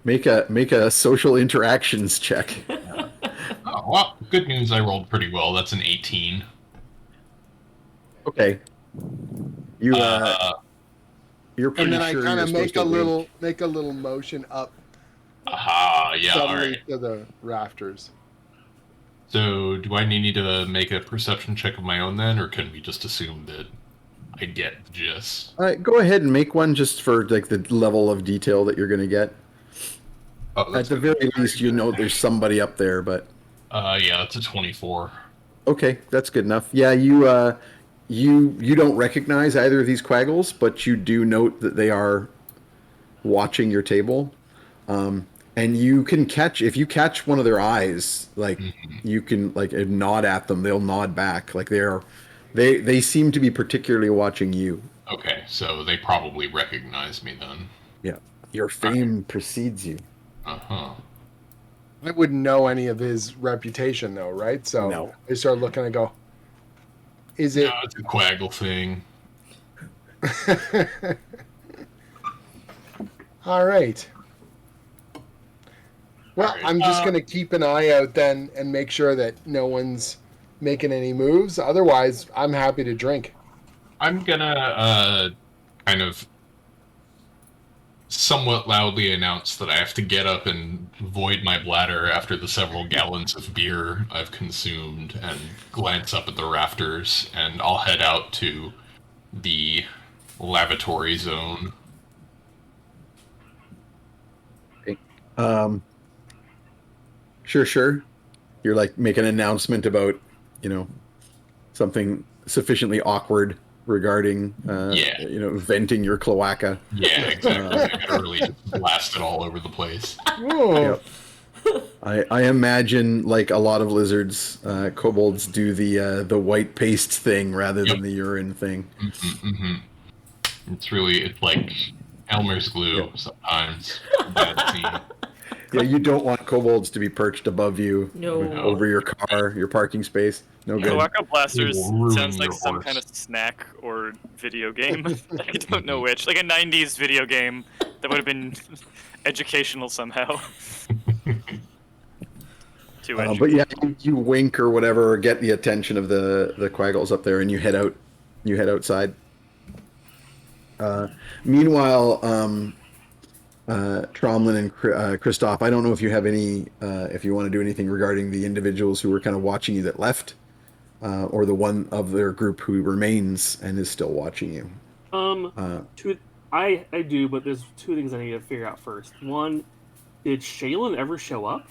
Make a social interactions check. Well, good news, I rolled pretty well. That's an 18. Okay. You're pretty And then I sure kind you're of make supposed a little motion up Aha, yeah, suddenly alright. to the rafters. So, do I need to make a perception check of my own then, or can we just assume that I get the gist? go ahead and make one just for like the level of detail that you're going to get. Oh, At that's the very least, you know there's somebody up there, but yeah, that's a 24. okay, that's good enough. Yeah, you don't recognize either of these quaggles, but you do note that they are watching your table. And you can if you catch one of their eyes, like you can like nod at them, they'll nod back. Like they seem to be particularly watching you. Okay, so they probably recognize me then. Yeah. Your fame precedes you. Uh-huh. I wouldn't know any of his reputation, though, right? So No. I start looking and go, is No, it... it's a quaggle thing. All right. Well, All right. I'm just going to keep an eye out then and make sure that no one's making any moves. Otherwise, I'm happy to drink. I'm gonna kind of somewhat loudly announce that I have to get up and void my bladder after the several gallons of beer I've consumed, and glance up at the rafters, and I'll head out to the lavatory zone. Um, sure. You're like make an announcement about, something sufficiently awkward regarding, Yeah. venting your cloaca. Yeah, exactly. I literally just blast it all over the place. Oh, Yep. I imagine like a lot of lizards, kobolds do the white paste thing rather than Yep. the urine thing. It's like Elmer's glue Yep. sometimes. Bad scene. Yeah, you don't want kobolds to be perched above you, No. over your car, your parking space. No good. Cloaca blasters It will ruin sounds like your some horse. kind of snack or video game. I don't know which. Like a 90s video game that would have been educational somehow. Too But yeah, you wink or whatever, or get the attention of the quaggles up there, and you head out. You head outside. Meanwhile, Tromlin and Christoph, I don't know if you have any, if you want to do anything regarding the individuals who were kind of watching you that left, or the one of their group who remains and is still watching you. I do, but there's two things I need to figure out first. One, did Shaylin ever show up?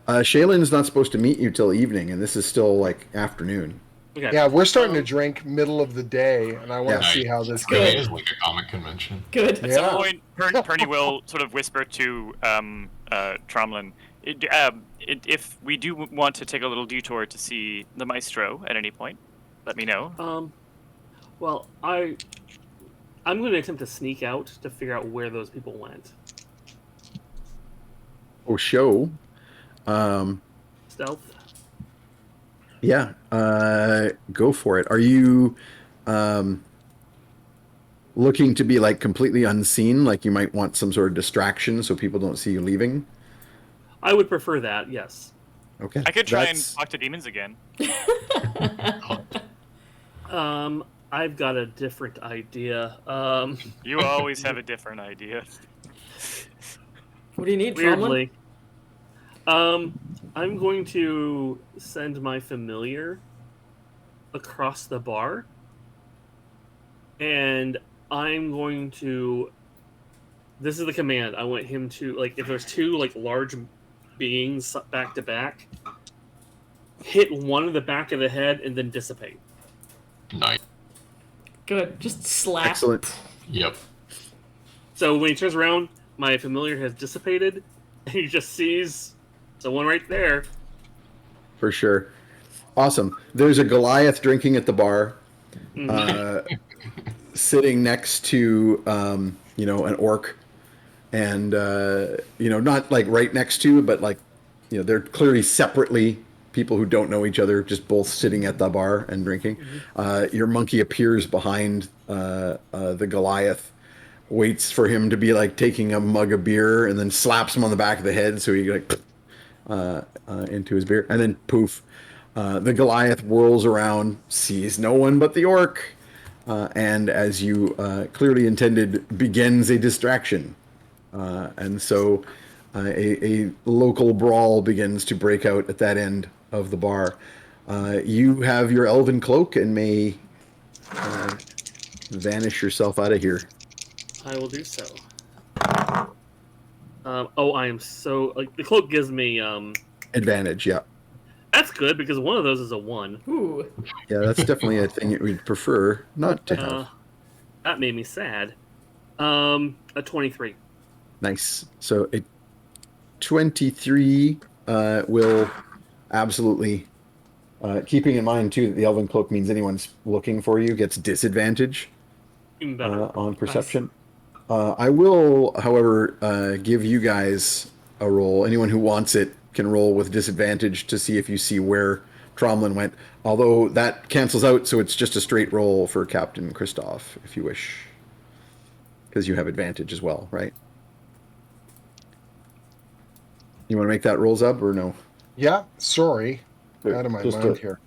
Shaylin's not supposed to meet you till evening, and this is still like afternoon. Okay. yeah, we're starting to drink middle of the day, and I want to Yeah. see how this It really goes. is like a comic convention. Good. At some point, Perny will sort of whisper to Tromlin, if we do want to take a little detour to see the maestro at any point, let me know. Well, I'm going to attempt to sneak out to figure out where those people went. Oh, show. Stealth. Yeah, go for it. Are you looking to be like completely unseen? Like you might want some sort of distraction so people don't see you leaving? I would prefer that. Yes. Okay. I could try and That's- talk to demons again. I've got a different idea. You always have a different idea. What do you need, Tromlin? Weirdly. I'm going to send my familiar across the bar, and I'm going to. This is the command. I want him to, like, if there's two like large beings back to back, hit one in the back of the head and then dissipate. Nice. Good. Just slap. Excellent. Yep. So when he turns around, my familiar has dissipated, and he just sees someone right there. For sure. Awesome. There's a Goliath drinking at the bar, sitting next to, an orc, and, not like right next to, but like, they're clearly separately people who don't know each other, just both sitting at the bar and drinking. Your monkey appears behind the Goliath, waits for him to be like taking a mug of beer, and then slaps him on the back of the head so he like into his beer, and then poof, the Goliath whirls around, sees no one but the orc, and as you clearly intended, begins a distraction, and so a local brawl begins to break out at that end of the bar. You have your elven cloak and may vanish yourself out of here. I will do so. I am so like the cloak gives me Advantage, yeah. That's good because one of those is a 1. Ooh. Yeah, that's definitely a thing that we'd prefer not to have. That made me sad. A 23. Nice. So a 23 will absolutely, keeping in mind too that the elven cloak means anyone's looking for you gets disadvantage Even better. on perception. I will, however, give you guys a roll. Anyone who wants it can roll with disadvantage to see if you see where Tromlin went. Although that cancels out, so it's just a straight roll for Captain Kristoff, if you wish. Because you have advantage as well, right? You want to make that roll, Zub, or no? Yeah, sorry. Wait, Out of my just mind a- here.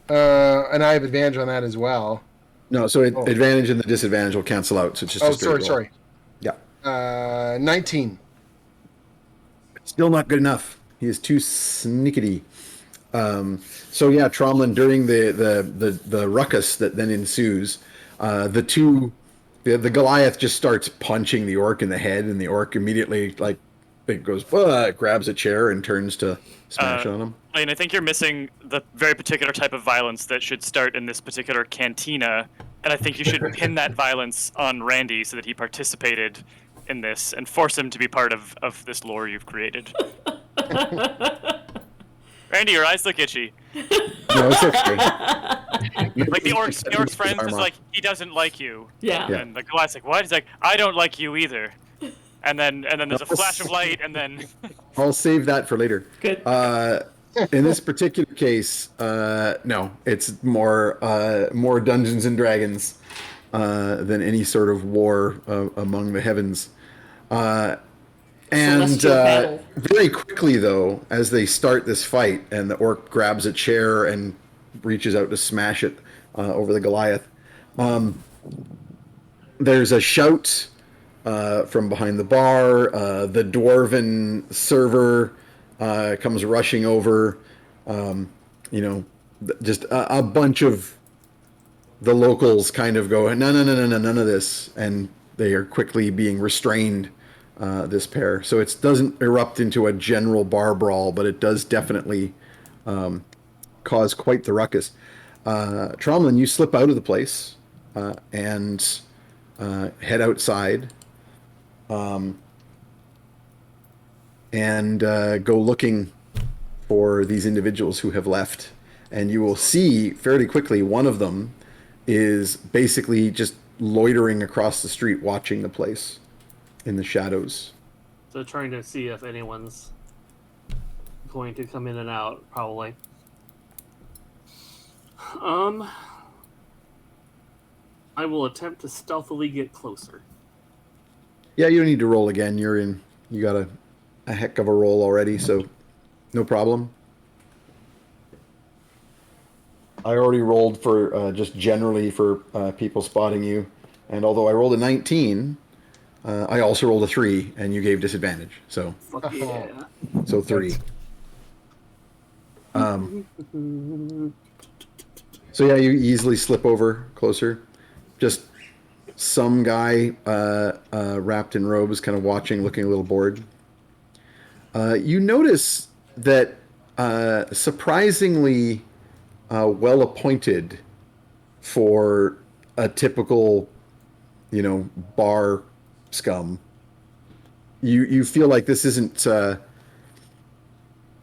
And I have advantage on that as well. No, so Oh. advantage and the disadvantage will cancel out, so it's just a straight roll. Sorry. Yeah. 19. Still not good enough. He is too snickety. So yeah, Tromlin, during the ruckus that then ensues, the Goliath just starts punching the orc in the head, and the orc immediately it goes, grabs a chair and turns to smash on him. And I think you're missing the very particular type of violence that should start in this particular cantina, and I think you should pin that violence on Randy so that he participated in this and force him to be part of this lore you've created. Randy, your eyes look itchy. No, it's okay. Like the orc's friend is like, he doesn't like you. Yeah. Yeah. And the Goliath's like, what? He's like, I don't like you either. And then there's a flash of light, and then I'll save that for later. Good. In this particular case, no, it's more Dungeons and Dragons than any sort of war among the heavens. And Celestial battle. very quickly, though, as they start this fight, and the orc grabs a chair and reaches out to smash it over the Goliath, there's a shout from behind the bar. The dwarven server comes rushing over. Just a bunch of the locals kind of go, no, none of this, and they are quickly being restrained. This pair, so it doesn't erupt into a general bar brawl, but it does definitely cause quite the ruckus. Tromlin, you slip out of the place and head outside, and go looking for these individuals who have left. And you will see fairly quickly one of them is basically just loitering across the street, watching the place in the shadows. So trying to see if anyone's going to come in and out, probably. I will attempt to stealthily get closer. Yeah, you don't need to roll again. You got a heck of a roll already, so no problem. I already rolled for just generally for people spotting you, and although I rolled a 19, I also rolled a 3, and you gave disadvantage. So Fuck yeah. 3. So yeah, you easily slip over closer. Just some guy wrapped in robes, kind of watching, looking a little bored. You notice that surprisingly well appointed for a typical, bar scum. You feel like this isn't,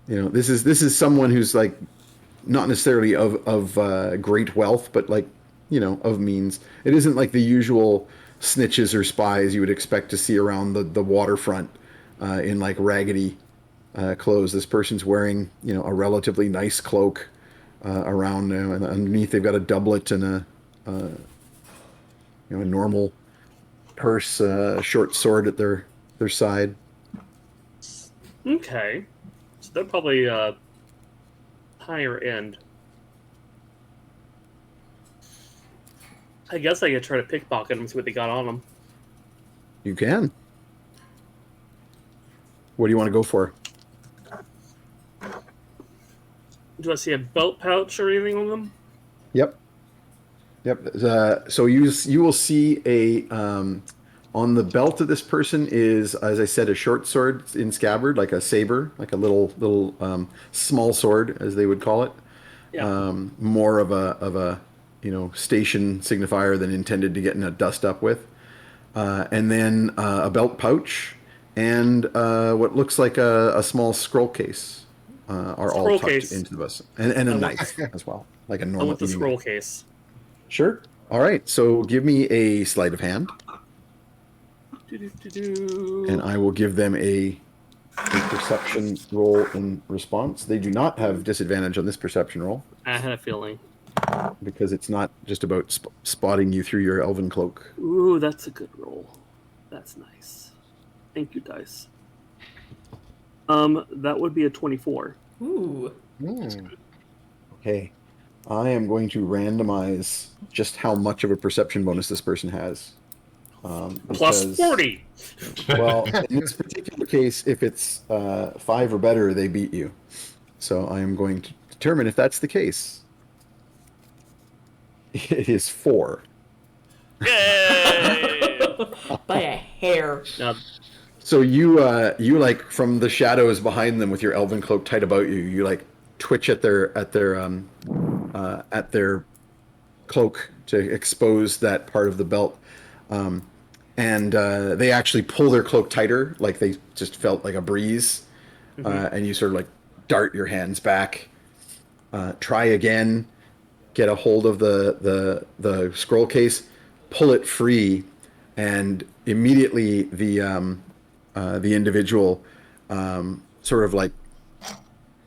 this is someone who's like not necessarily of great wealth, but like, of means. It isn't like the usual snitches or spies you would expect to see around the waterfront in like raggedy clothes. This person's wearing, a relatively nice cloak around, and underneath they've got a doublet and a normal purse, short sword at their side. Okay. So they're probably higher end. I guess I could try to pickpocket them and see what they got on them. You can. What do you want to go for? Do I see a belt pouch or anything on them? Yep. So you will see a on the belt of this person is, as I said, a short sword in scabbard, like a saber, like a little small sword, as they would call it. Yeah. More of a station signifier than intended to get in a dust up with. And then a belt pouch and what looks like a small scroll case are all Scroll tucked case. into the bus, and a knife as well, like a I normal. want the scroll case. Sure. All right. So give me a sleight of hand. And I will give them a perception roll in response. They do not have disadvantage on this perception roll I had a feeling. because it's not just about spotting you through your elven cloak. Ooh, that's a good roll. That's nice. Thank you, dice. That would be a 24. Ooh. Okay. I am going to randomize just how much of a perception bonus this person has. Plus Because- 40. Well, in this particular case, if it's 5 or better, they beat you. So I am going to determine if that's the case. It is 4. Yay! By a hair. Now, So you like from the shadows behind them with your elven cloak tight about you, you like twitch at their cloak to expose that part of the belt, and they actually pull their cloak tighter, like they just felt like a breeze, and you sort of like dart your hands back, try again, get a hold of the scroll case, pull it free, and immediately the individual sort of like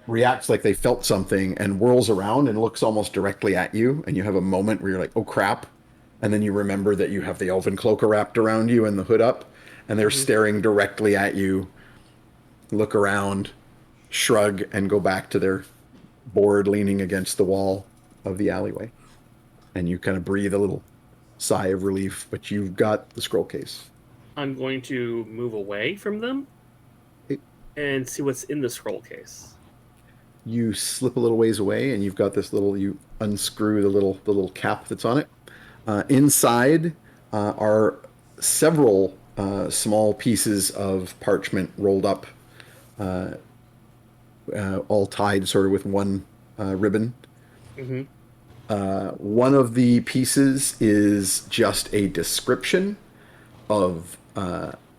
reacts like they felt something and whirls around and looks almost directly at you, and you have a moment where you're like, oh crap, and then you remember that you have the elven cloak wrapped around you and the hood up, and they're staring directly at you, look around, shrug, and go back to their board leaning against the wall of the alleyway. And you kind of breathe a little sigh of relief, but you've got the scroll case. I'm going to move away from them and see what's in the scroll case. You slip a little ways away, and you've got this little. You unscrew the little cap that's on it. Inside are several small pieces of parchment rolled up, all tied sort of with one ribbon. Mm-hmm. One of the pieces is just a description of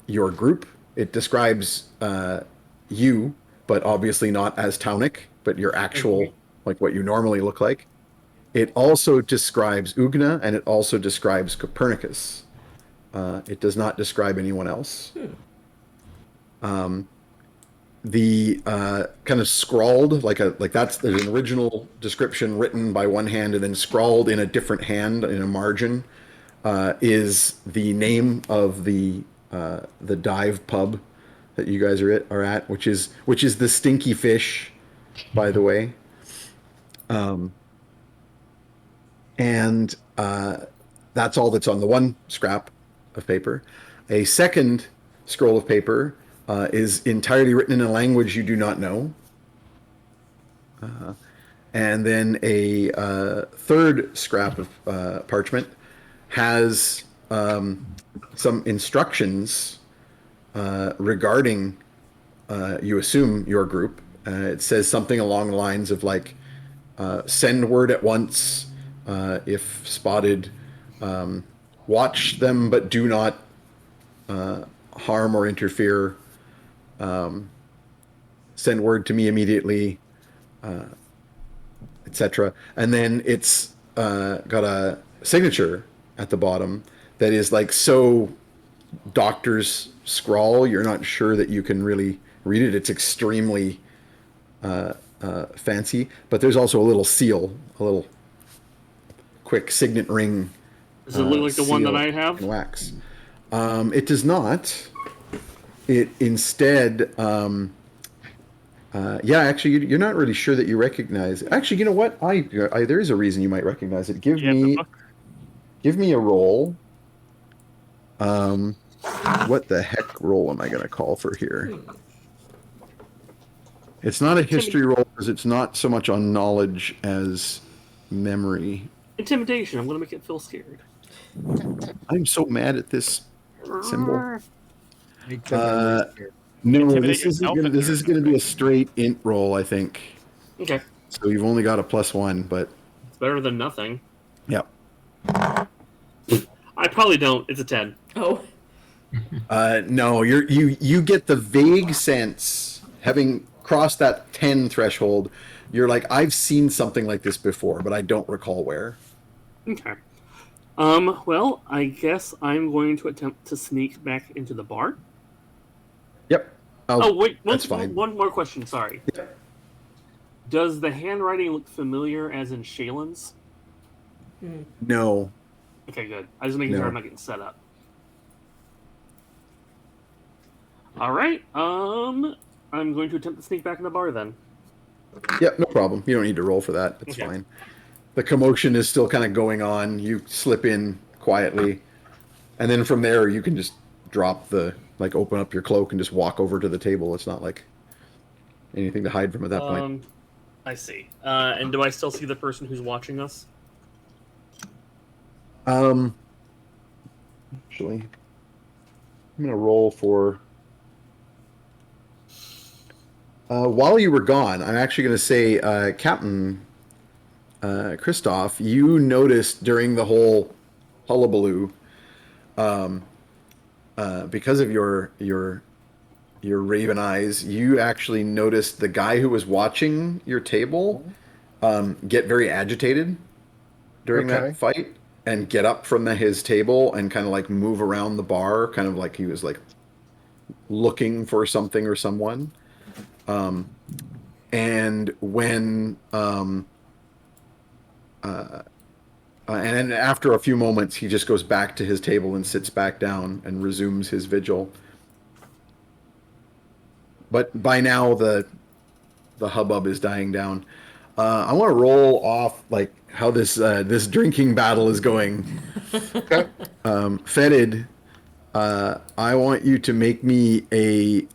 your group. It describes you, but obviously not as Taunic, but your actual, like what you normally look like. It also describes Ugna, and it also describes Copernicus. It does not describe anyone else. The kind of scrawled, like there's an original description written by one hand and then scrawled in a different hand in a margin, is the name of the dive pub that you guys are at, which is the Stinky Fish, by the way. And that's all that's on the one scrap of paper. A second scroll of paper is entirely written in a language you do not know. And then a third scrap of parchment has some instructions regarding, you assume, your group. It says something along the lines of like, send word at once if spotted, watch them but do not harm or interfere, send word to me immediately, etc. And then it's got a signature at the bottom that is like so doctor's scrawl, you're not sure that you can really read it. It's extremely fancy, but there's also a little seal, a little quick signet ring. Does it look like the one that I have? In wax. It does not. It instead, yeah, actually, you're not really sure that you recognize it. Actually, you know what? I there is a reason you might recognize it. Give me a roll. What the heck roll am I going to call for here? It's not a history roll because it's not so much on knowledge as memory. Intimidation. I'm going to make it feel scared. I'm so mad at this symbol. Make them No, Intimidate this isn't yourself gonna, if this you're is going to be a straight int roll, I think. Okay. So you've only got a +1, but It's better than nothing. yeah. I probably don't. It's a 10. Oh. No, you get the vague sense, having crossed that 10 threshold, you're like, I've seen something like this before, but I don't recall where. Okay. Well, I guess I'm going to attempt to sneak back into the bar. Yep. Oh, wait, that's fine. one more question, sorry. Yep. Does the handwriting look familiar as in Shaylin's? No. Okay, good. I was making sure No. I'm not getting set up. Alright, I'm going to attempt to sneak back in the bar then. Yep, no problem. You don't need to roll for that. It's Okay. fine. The commotion is still kind of going on. You slip in quietly. And then from there, you can just drop open up your cloak and just walk over to the table. It's not like anything to hide from at that point. I see. And do I still see the person who's watching us? Actually, I'm going to roll for... while you were gone, I'm actually going to say, Captain Christoph, you noticed during the whole hullabaloo, because of your raven eyes, you actually noticed the guy who was watching your table get very agitated during Okay. that fight and get up from his table and kind of like move around the bar, kind of like he was like looking for something or someone. And when and then after a few moments, he just goes back to his table and sits back down and resumes his vigil. But by now, the hubbub is dying down. I want to roll off like how this drinking battle is going. Okay. Fetid, I want you to make me a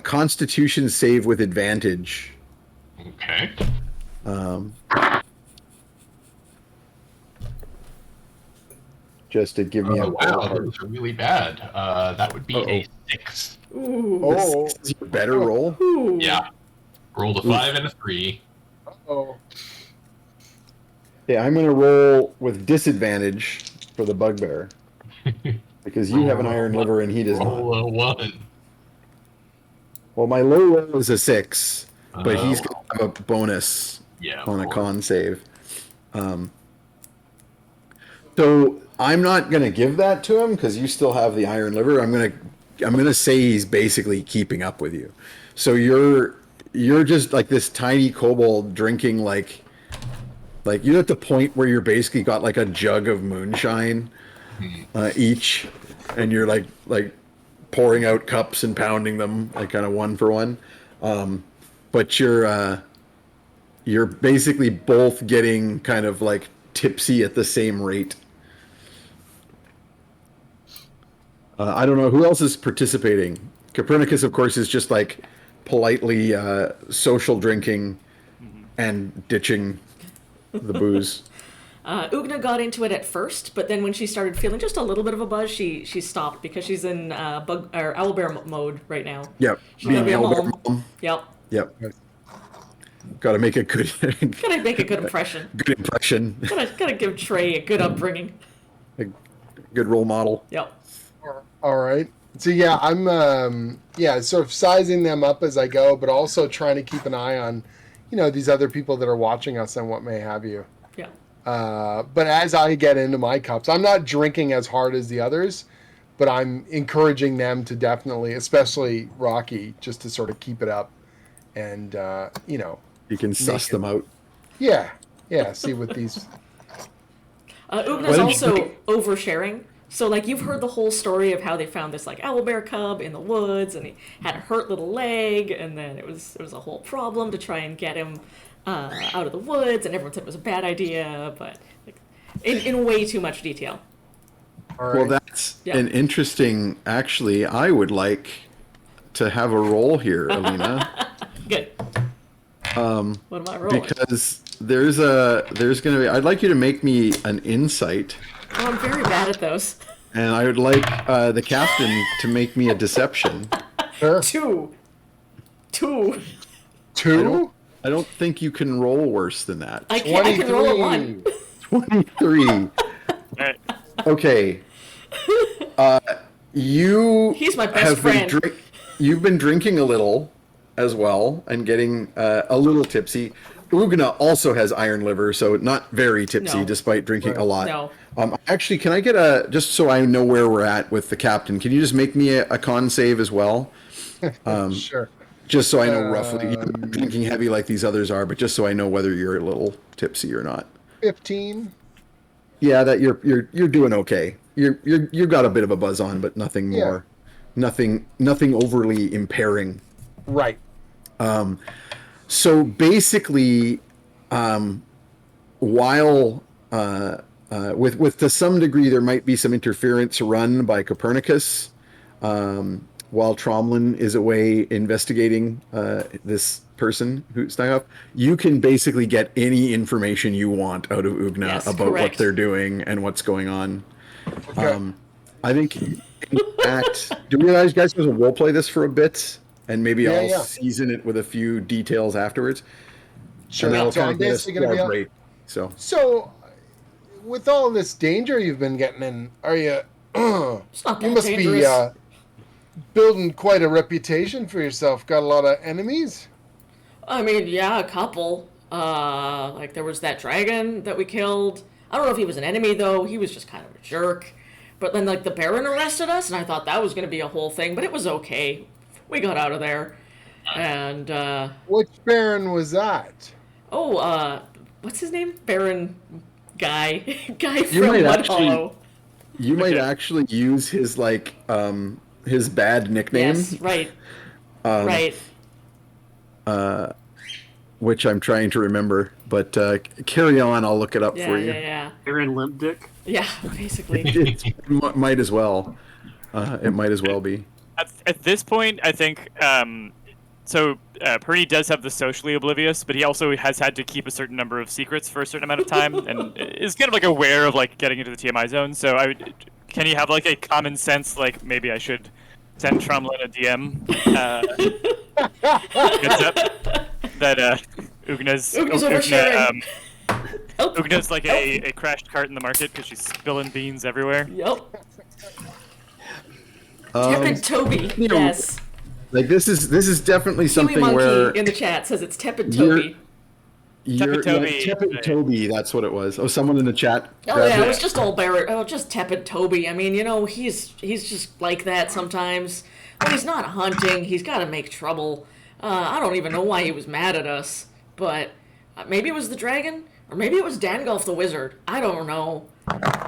Constitution save with advantage. Okay. Just to give me a wow, those are really bad. That would be a 6. Ooh. Oh. This is your better roll. Ooh. Yeah. Rolled a 5 and a 3. Oh. Yeah, I'm going to roll with disadvantage for the bugbear because you have an iron liver and he does not. Roll a 1. Well, my low roll is a 6, but he's Oh. going to have a bonus Yeah. on a con save. So I'm not going to give that to him because you still have the iron liver. I'm going to say he's basically keeping up with you. So you're just like this tiny kobold drinking like you're at the point where you're basically got like a jug of moonshine each, and you're like pouring out cups and pounding them like kind of one for one. But you're basically both getting kind of like tipsy at the same rate. I don't know who else is participating. Copernicus, of course, is just like politely social drinking and ditching the booze. Ugna got into it at first, but then when she started feeling just a little bit of a buzz, she stopped because she's in owlbear mode right now. Yep. She's gonna be a owlbear mom. Yep. Yep. Got to make a good Gotta make a good impression. good impression, Gotta give Trey a good upbringing. a good role model. Yep. All right. So yeah, I'm sort of sizing them up as I go, but also trying to keep an eye on, these other people that are watching us and what may have you. Yeah. But as I get into my cups, I'm not drinking as hard as the others, but I'm encouraging them to definitely, especially Rocky, just to sort of keep it up, and You can suss them out. yeah, see what these. Ugna's don't you also think- oversharing. So, like, you've heard the whole story of how they found this, like, owlbear cub in the woods, and he had a hurt little leg, and then it was a whole problem to try and get him out of the woods, and everyone said it was a bad idea, but like, in way too much detail. All right. Well, that's Yeah. an interesting. Actually, I would like to have a roll here, Alina, Good. What am I rolling? because there's gonna be. I'd like you to make me an insight. Oh, I'm very bad at those. And I would like the captain to make me a deception. Sure. Two. I don't think you can roll worse than that. I can roll a 1. 23. Alright. Okay. You He's my best have friend. you've been drinking a little, as well and getting a little tipsy. Ugna also has iron liver, so not very tipsy No. despite drinking a lot. No. Actually, can I get just so I know where we're at with the captain, can you just make me a con save as well? Sure. Just so I know roughly. You're not drinking heavy like these others are, but just so I know whether you're a little tipsy or not. 15. Yeah, that you're doing okay. You've got a bit of a buzz on, but nothing Yeah. more. Nothing overly impairing. Right. So basically, while with to some degree there might be some interference run by Copernicus, while Tromlin is away investigating this person who snuck up, you can basically get any information you want out of Ugna Yes, about what correct. they're doing and what's going on. Okay. I think, in fact, do you guys want to role play this for a bit, and maybe Yeah, I'll yeah. season it with a few details afterwards. Sure. And that'll So kind I'm of get us basically to gonna our be break. So So, with all this danger you've been getting in, are you? It's not that You must dangerous. be building quite a reputation for yourself. Got a lot of enemies. I mean, yeah, a couple. Like there was that dragon that we killed. I don't know if he was an enemy though. He was just kind of a jerk. But then like the Baron arrested us, and I thought that was going to be a whole thing, but it was okay. We got out of there. And Which Baron was that? what's his name? Baron Guy. Guy You from might Mud actually- Hollow. you might Okay. actually use his his bad nickname, Yes, right. Right. which I'm trying to remember. But carry on, I'll look it up Yeah, for you. yeah. Aaron Limp Dick. Yeah, basically. It might as well. It might as well be. At this point, I think Purdy does have the socially oblivious, but he also has had to keep a certain number of secrets for a certain amount of time, and is kind of like aware of like getting into the TMI zone. So can he have like a common sense, like maybe I should send Tromlin a DM? Heads up that Ugna's oversharing. Help. Ugna's like a crashed cart in the market because she's spilling beans everywhere. Yep. Tepid Toby. you know, Yes. Like this is definitely Kiwi something Monkey where in the chat says it's Tepid you're- Toby. you're Toby. Tepid Toby. That's what it was. Oh, someone in the chat. Oh grabbed yeah, it. it was just all Barrett. Oh, just Tepid Toby. I mean, you know, he's just like that sometimes. When he's not hunting, he's got to make trouble. I don't even know why he was mad at us, but maybe it was the dragon, or maybe it was Dangolf the Wizard. I don't know.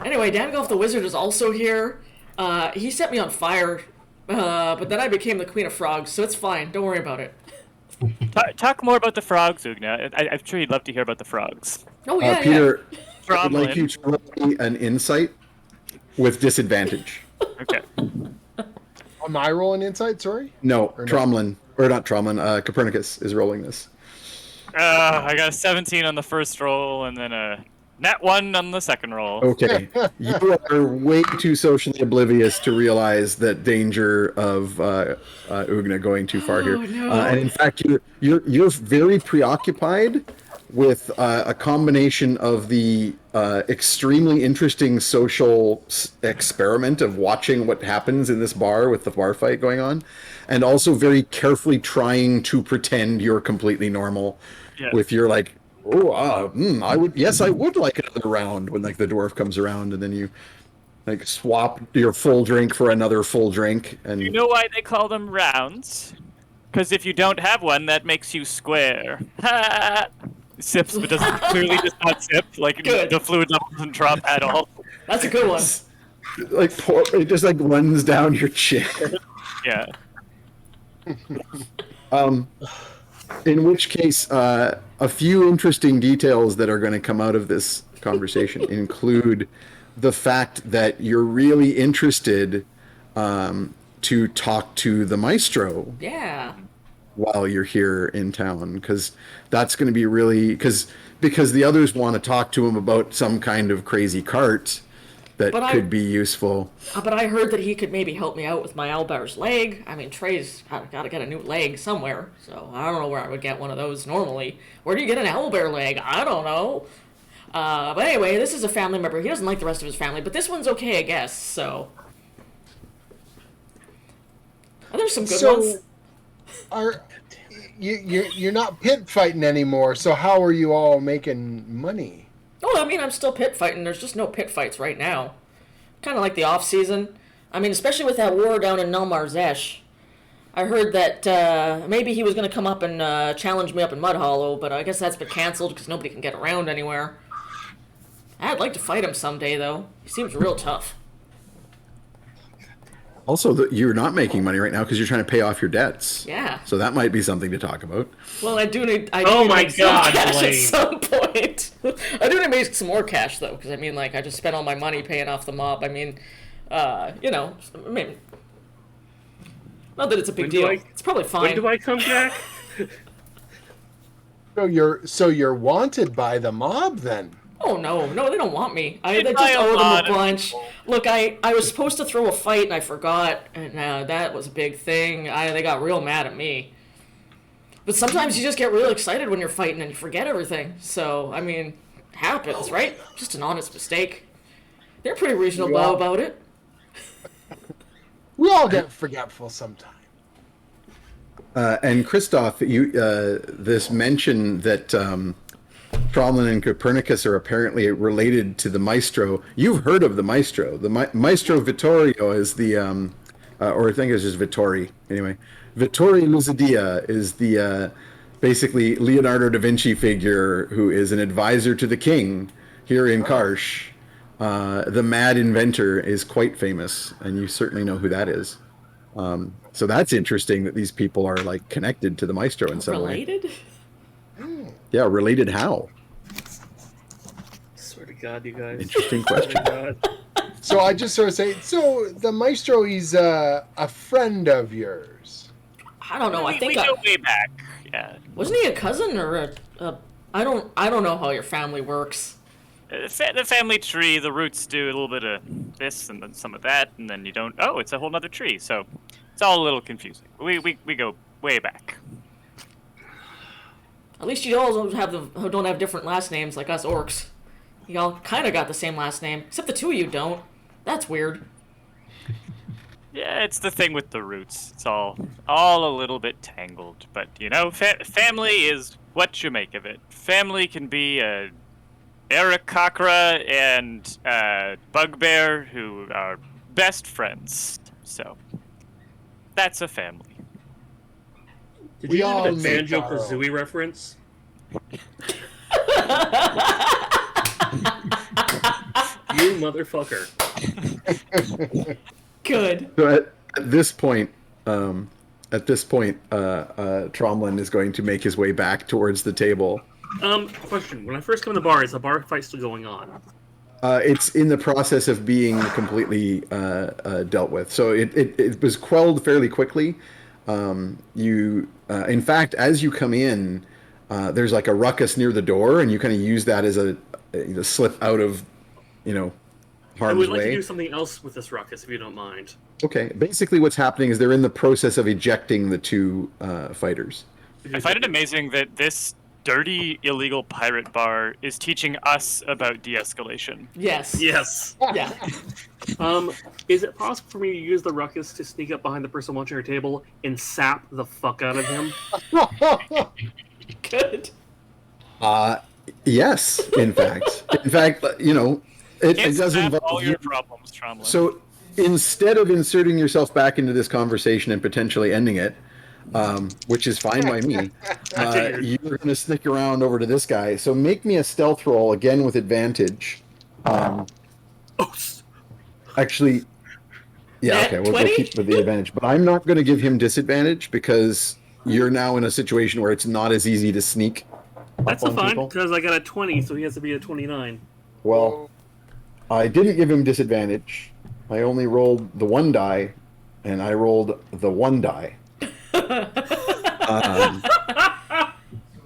Anyway, Dangolf the Wizard is also here. He set me on fire, but then I became the Queen of Frogs, so it's fine. Don't worry about it. Talk more about the frogs, Ugna. I'm sure you'd love to hear about the frogs. Oh yeah, Peter, I would Tromlin. like you to roll me an insight with disadvantage. Okay. Am I rolling insight? Sorry. No, Or no? Tromlin, or not Tromlin. Copernicus is rolling this. I got a 17 on the first roll, and then a nat 1 on the second roll. Okay, you are way too socially oblivious to realize that danger of Ugna going too far here. Oh, no. And in fact, you're very preoccupied with a combination of the extremely interesting social experiment of watching what happens in this bar with the bar fight going on, and also very carefully trying to pretend you're completely normal Yes. with your like, I would like another round when like the dwarf comes around, and then you like swap your full drink for another full drink, and You know why they call them rounds? Because if you don't have one, that makes you square. Sips, but clearly does not sip. Like Good. the fluid level doesn't drop at all. That's a good one. like it just like runs down your chin. Yeah. In which case, a few interesting details that are going to come out of this conversation include the fact that you're really interested to talk to the maestro Yeah. while you're here in town, because that's going to be really because the others want to talk to him about some kind of crazy cart that But could be useful. But I heard that he could maybe help me out with my owlbear's leg. I mean, Trey's got to get a new leg somewhere, so I don't know where I would get one of those normally. Where do you get an owlbear leg? I don't know. But anyway, this is a family member. He doesn't like the rest of his family, but this one's okay, I guess, so. And there's some good ones. Are you're not pit fighting anymore. So how are you all making money? Oh, I mean, I'm still pit fighting. There's just no pit fights right now. Kind of like the off season. I mean, especially with that war down in Nelmar Zesh. I heard that maybe he was going to come up and challenge me up in Mud Hollow, but I guess that's been canceled because nobody can get around anywhere. I'd like to fight him someday, though. He seems real tough. Also, you're not making money right now because you're trying to pay off your debts. Yeah. So that might be something to talk about. Well, I do need. Oh my make some God, cash at Blaine. some point. I do need to make some more cash though, because I mean, like, I just spent all my money paying off the mob. I mean, you know, I mean, not that it's a big deal. It's probably fine. When do I come back? So you're wanted by the mob then? Oh no, they don't want me. I Did just I owe them lot a of bunch. Look, I was supposed to throw a fight and I forgot, and that was a big thing. They got real mad at me. But sometimes you just get real excited when you're fighting and you forget everything. So I mean, it happens, right? Just an honest mistake. They're pretty reasonable Yeah. about it. We all get forgetful sometimes. And Christoph, this mention that Tromlin and Copernicus are apparently related to the Maestro. You've heard of the Maestro. The Maestro Vittorio is the, or I think it's just Vittori. Anyway, Vittorio Luzidia is the basically Leonardo da Vinci figure who is an advisor to the king here in Karsh. The mad inventor is quite famous, and you certainly know who that is. So that's interesting that these people are like connected to the Maestro in some way. Related? Yeah, related how? Swear to God, you guys. Interesting Swear to question. God. So I just sort of say, so the Maestro, he's a friend of yours. I don't know. I we think go way back. Yeah. wasn't he a cousin or a I don't know how your family works. The family tree, the roots do a little bit of this and then some of that, and then you don't. Oh, it's a whole nother tree. So it's all a little confusing. We go way back. At least you all don't have different last names like us orcs. You all kind of got the same last name, except the two of you don't. That's weird. Yeah, it's the thing with the roots. It's all a little bit tangled. But you know, family is what you make of it. Family can be Aarakocra and Bugbear, who are best friends. So that's a family. Did We you all do a make Banjo our own. Kazooie reference? You motherfucker. Good. So at this point, Tromlin is going to make his way back towards the table. Question. When I first come to the bar, is the bar fight still going on? It's in the process of being completely dealt with. So it was quelled fairly quickly. In fact, as you come in, there's like a ruckus near the door, and you kind of use that as a slip out of, I harm's would like way. to do something else with this ruckus, if you don't mind. Okay. Basically, what's happening is they're in the process of ejecting the two fighters. I find it amazing that this dirty, illegal pirate bar is teaching us about de-escalation. Yes. Yes. Yeah. Is it possible for me to use the ruckus to sneak up behind the person watching our table and sap the fuck out of him? Good. Yes, in fact. It Can't does solve involve all you. your problems, Tromlin. So instead of inserting yourself back into this conversation and potentially ending it, which is fine by me, you're going to stick around over to this guy. So make me a stealth roll, again with advantage. Actually, yeah, Nat okay, we'll 20? keep with the advantage. But I'm not going to give him disadvantage because you're now in a situation where it's not as easy to sneak That's up a on fine, people. because I got a 20, so he has to be a 29. Well, I didn't give him disadvantage. I only rolled the one die, and I rolled the one die.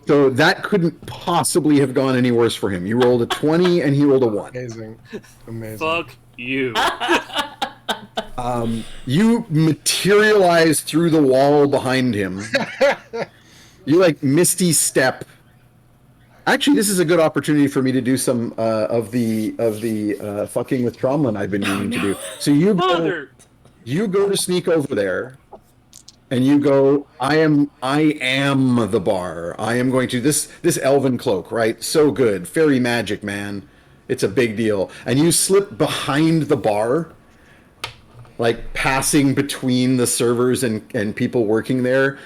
So that couldn't possibly have gone any worse for him. You rolled a 20, and he rolled a 1. Amazing. Fuck you. You materialize through the wall behind him. You like misty step. Actually, this is a good opportunity for me to do some of the fucking with Tromlin I've been meaning to do. So you go to sneak over there, and you go, I am the bar. I am going to this elven cloak, right? So good. Fairy magic, man. It's a big deal. And you slip behind the bar, like passing between the servers and people working there,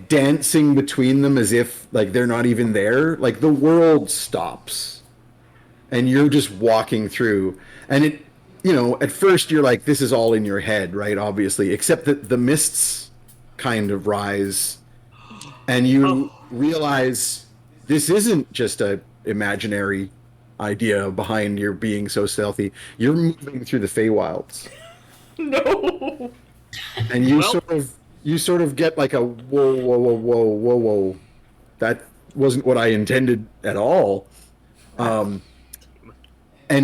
dancing between them as if like they're not even there. Like the world stops. And you're just walking through. And it, at first you're like, this is all in your head, right? Obviously, except that the mists kind of rise, and you realize this isn't just a imaginary idea behind your being so stealthy. You're moving through the Feywilds. No. And you sort of get like a whoa, whoa, whoa, whoa, whoa, whoa. That wasn't what I intended at all. And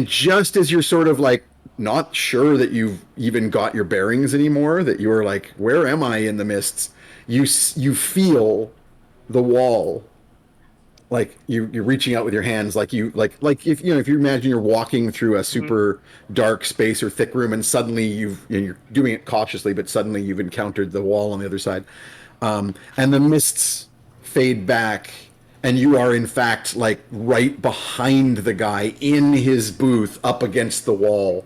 just as you're sort of like not sure that you've even got your bearings anymore, that you're like, where am I in the mists? You feel the wall, like you're reaching out with your hands, like if if you imagine you're walking through a super dark space or thick room, and suddenly you're doing it cautiously, but suddenly you've encountered the wall on the other side, and the mists fade back. And you are, in fact, like right behind the guy in his booth up against the wall.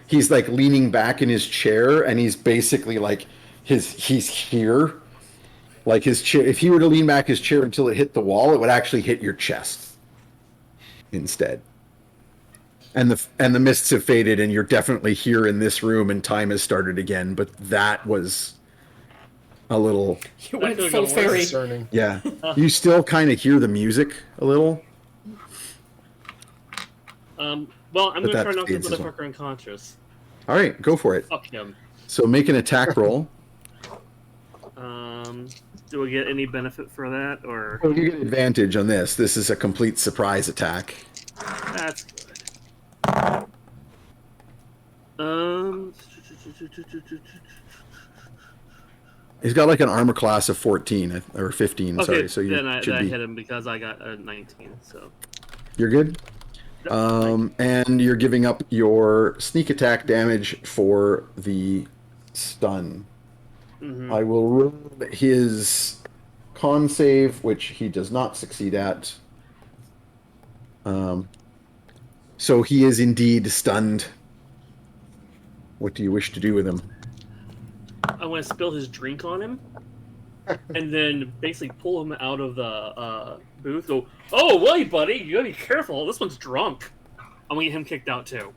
He's like leaning back in his chair, and he's basically like he's here. Like his chair, if he were to lean back his chair until it hit the wall, it would actually hit your chest instead. And the mists have faded, and you're definitely here in this room, and time has started again. But that was a little. You went feel like full I'm fairy. Concerning. Yeah. You still kind of hear the music a little. Well, I'm going to that try not to fades put as the well. fucker unconscious. All right, go for it. Fuck him. So make an attack roll. Do we get any benefit for that, or Well, you get advantage on this. This is a complete surprise attack. that's good? He's got like an armor class of 14 or 15. Okay, Sorry, so you then I should be. hit him because I got a 19. So You're good. And you're giving up your sneak attack damage for the stun. I will roll his con save, which he does not succeed at. So he is indeed stunned. What do you wish to do with him? I want to spill his drink on him, and then basically pull him out of the booth. Go, oh wait, buddy, you gotta be careful. This one's drunk. I'm gonna get him kicked out too.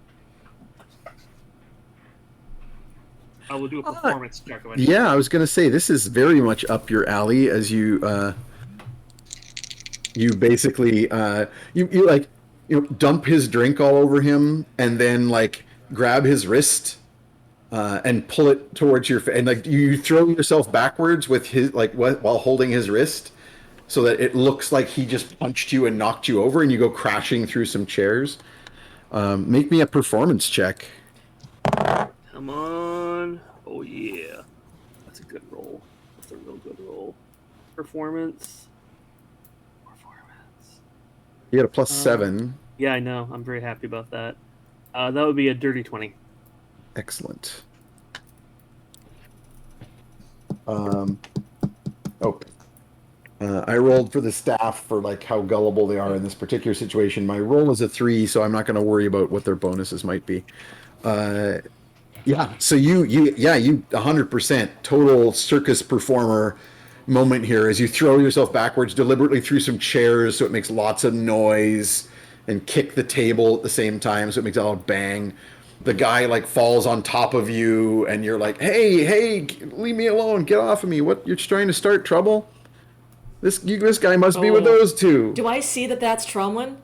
I will do a performance check. Of it. Yeah, I was going to say this is very much up your alley as you basically dump his drink all over him, and then like grab his wrist and pull it towards your face, and like you throw yourself backwards with his while holding his wrist, so that it looks like he just punched you and knocked you over, and you go crashing through some chairs. Make me a performance check. Come on. Oh yeah, that's a good roll. That's a real good roll. Performance. You got a +7. Yeah, I know. I'm very happy about that. That would be a dirty 20. Excellent. I rolled for the staff for like how gullible they are in this particular situation. My roll is a 3, so I'm not going to worry about what their bonuses might be. Yeah, so you 100% total circus performer moment here as you throw yourself backwards deliberately through some chairs so it makes lots of noise, and kick the table at the same time so it makes a loud bang. The guy like falls on top of you, and you're like, hey, leave me alone, get off of me. What, you're trying to start trouble? This guy must be with those two. Do I see that that's Tromlin?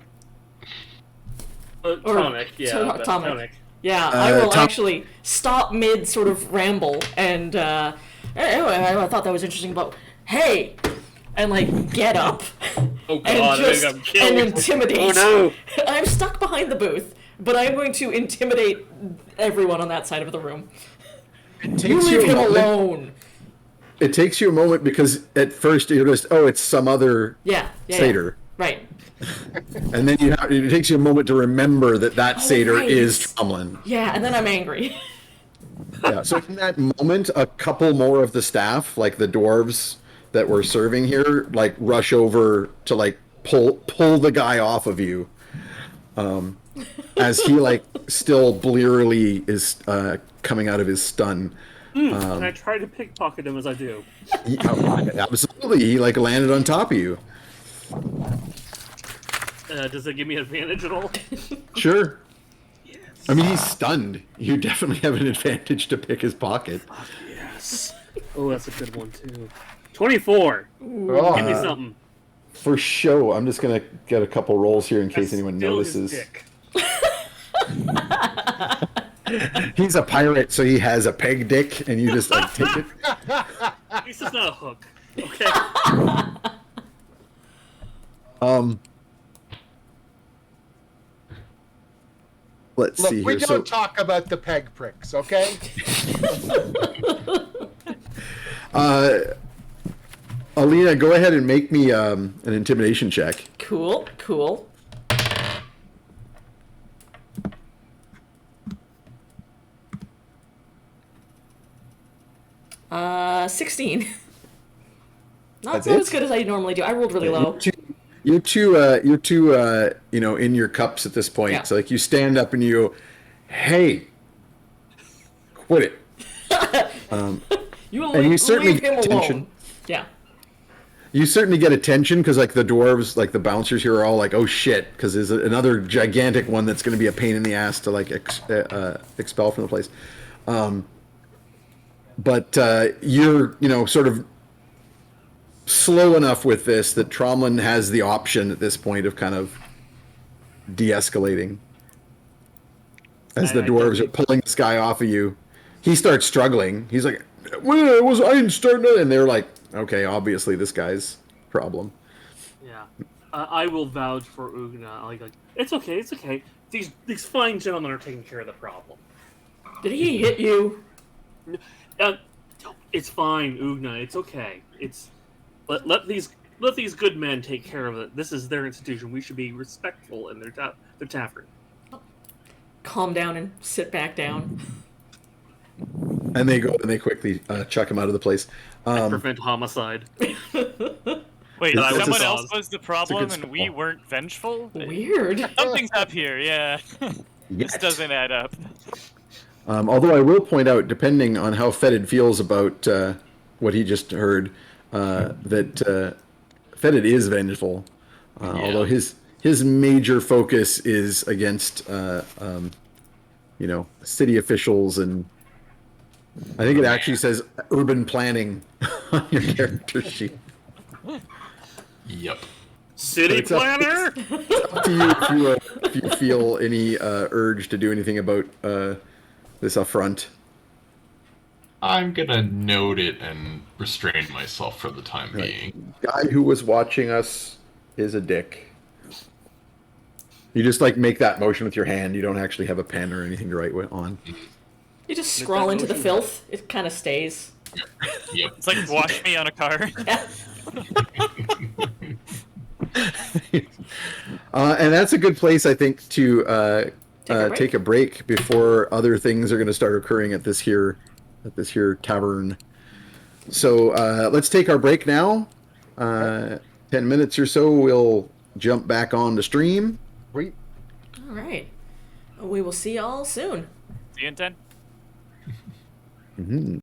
Tonic, yeah. Tonic. Yeah, I will Tom- actually stop mid sort of ramble and anyway, I thought that was interesting, but hey, and like get up Oh god, and I just think I'm killed. intimidate. Oh no! I'm stuck behind the booth, but I'm going to intimidate everyone on that side of the room. You leave him alone. It takes you a moment because at first you're just, oh, it's some other satyr. Right. And then it takes you a moment to remember that satyr right. is Tromlin. Yeah, and then I'm angry. Yeah. So in that moment, a couple more of the staff, like the dwarves that were serving here, like rush over to like pull the guy off of you, as he like still blearily is coming out of his stun. And I try to pickpocket him as I do. Absolutely, he like landed on top of you. Does it give me advantage at all? Sure. Yes. I mean, he's stunned. You definitely have an advantage to pick his pocket. Yes. Oh, that's a good one too. 24. Oh, Give me something. For show, I'm just gonna get a couple rolls here in case anyone Still his notices. dick. He's a pirate, so he has a peg dick, and you just like take it. At least it's not a hook. Okay. Let's look, see we here. don't talk about the peg pricks, okay? Alina, go ahead and make me an intimidation check. Cool, cool. 16. Not That's so it? as good as I normally do. I rolled really low. You're too, you know, in your cups at this point. Yeah. So like you stand up and you go, "Hey, quit it." You And you leave, certainly leave him get alone. attention. Yeah. You certainly get attention because like the dwarves, like the bouncers here are all like, "Oh shit," because there's another gigantic one that's going to be a pain in the ass to like expel from the place. But you're, you know, sort of slow enough with this that Tromlin has the option at this point of kind of de-escalating. As the I dwarves don't are pulling this guy off of you, he starts struggling. He's like, "Well, I didn't start," and they're like, "Okay, obviously this guy's problem." Yeah. I will vouch for Ugna. Like, it's okay, it's okay. These fine gentlemen are taking care of the problem. Did he hit you? Uh, it's fine, Ugna. It's okay. It's let these good men take care of it. This is their institution. We should be respectful in their tavern. Calm down and sit back down. And they go and they quickly chuck him out of the place. Prevent homicide. Wait, I was someone just- else was the problem good and we spell. weren't vengeful? Weird. Something's up here, yeah. This Yet. doesn't add up. Although I will point out, depending on how Fetid feels about what he just heard, that Fetid is vengeful. Although his major focus is against, you know, city officials, and I think it actually says urban planning on your character sheet. Yep. City It's up- planner. Up to you if you feel any urge to do anything about this affront. I'm gonna note it and restrain myself for the time Right. being. Guy who was watching us is a dick. You just like make that motion with your hand. You don't actually have a pen or anything to write on. You just scrawl that into the motion. filth. It kind of stays. Yep. It's like wash me on a car. And that's a good place, I think, to Take a break. take a break before other things are going to start occurring at this here tavern. So let's take our break now. 10 minutes or so, we'll jump back on the stream. Wait, All right. We will see y'all soon. See you in 10. Mhm.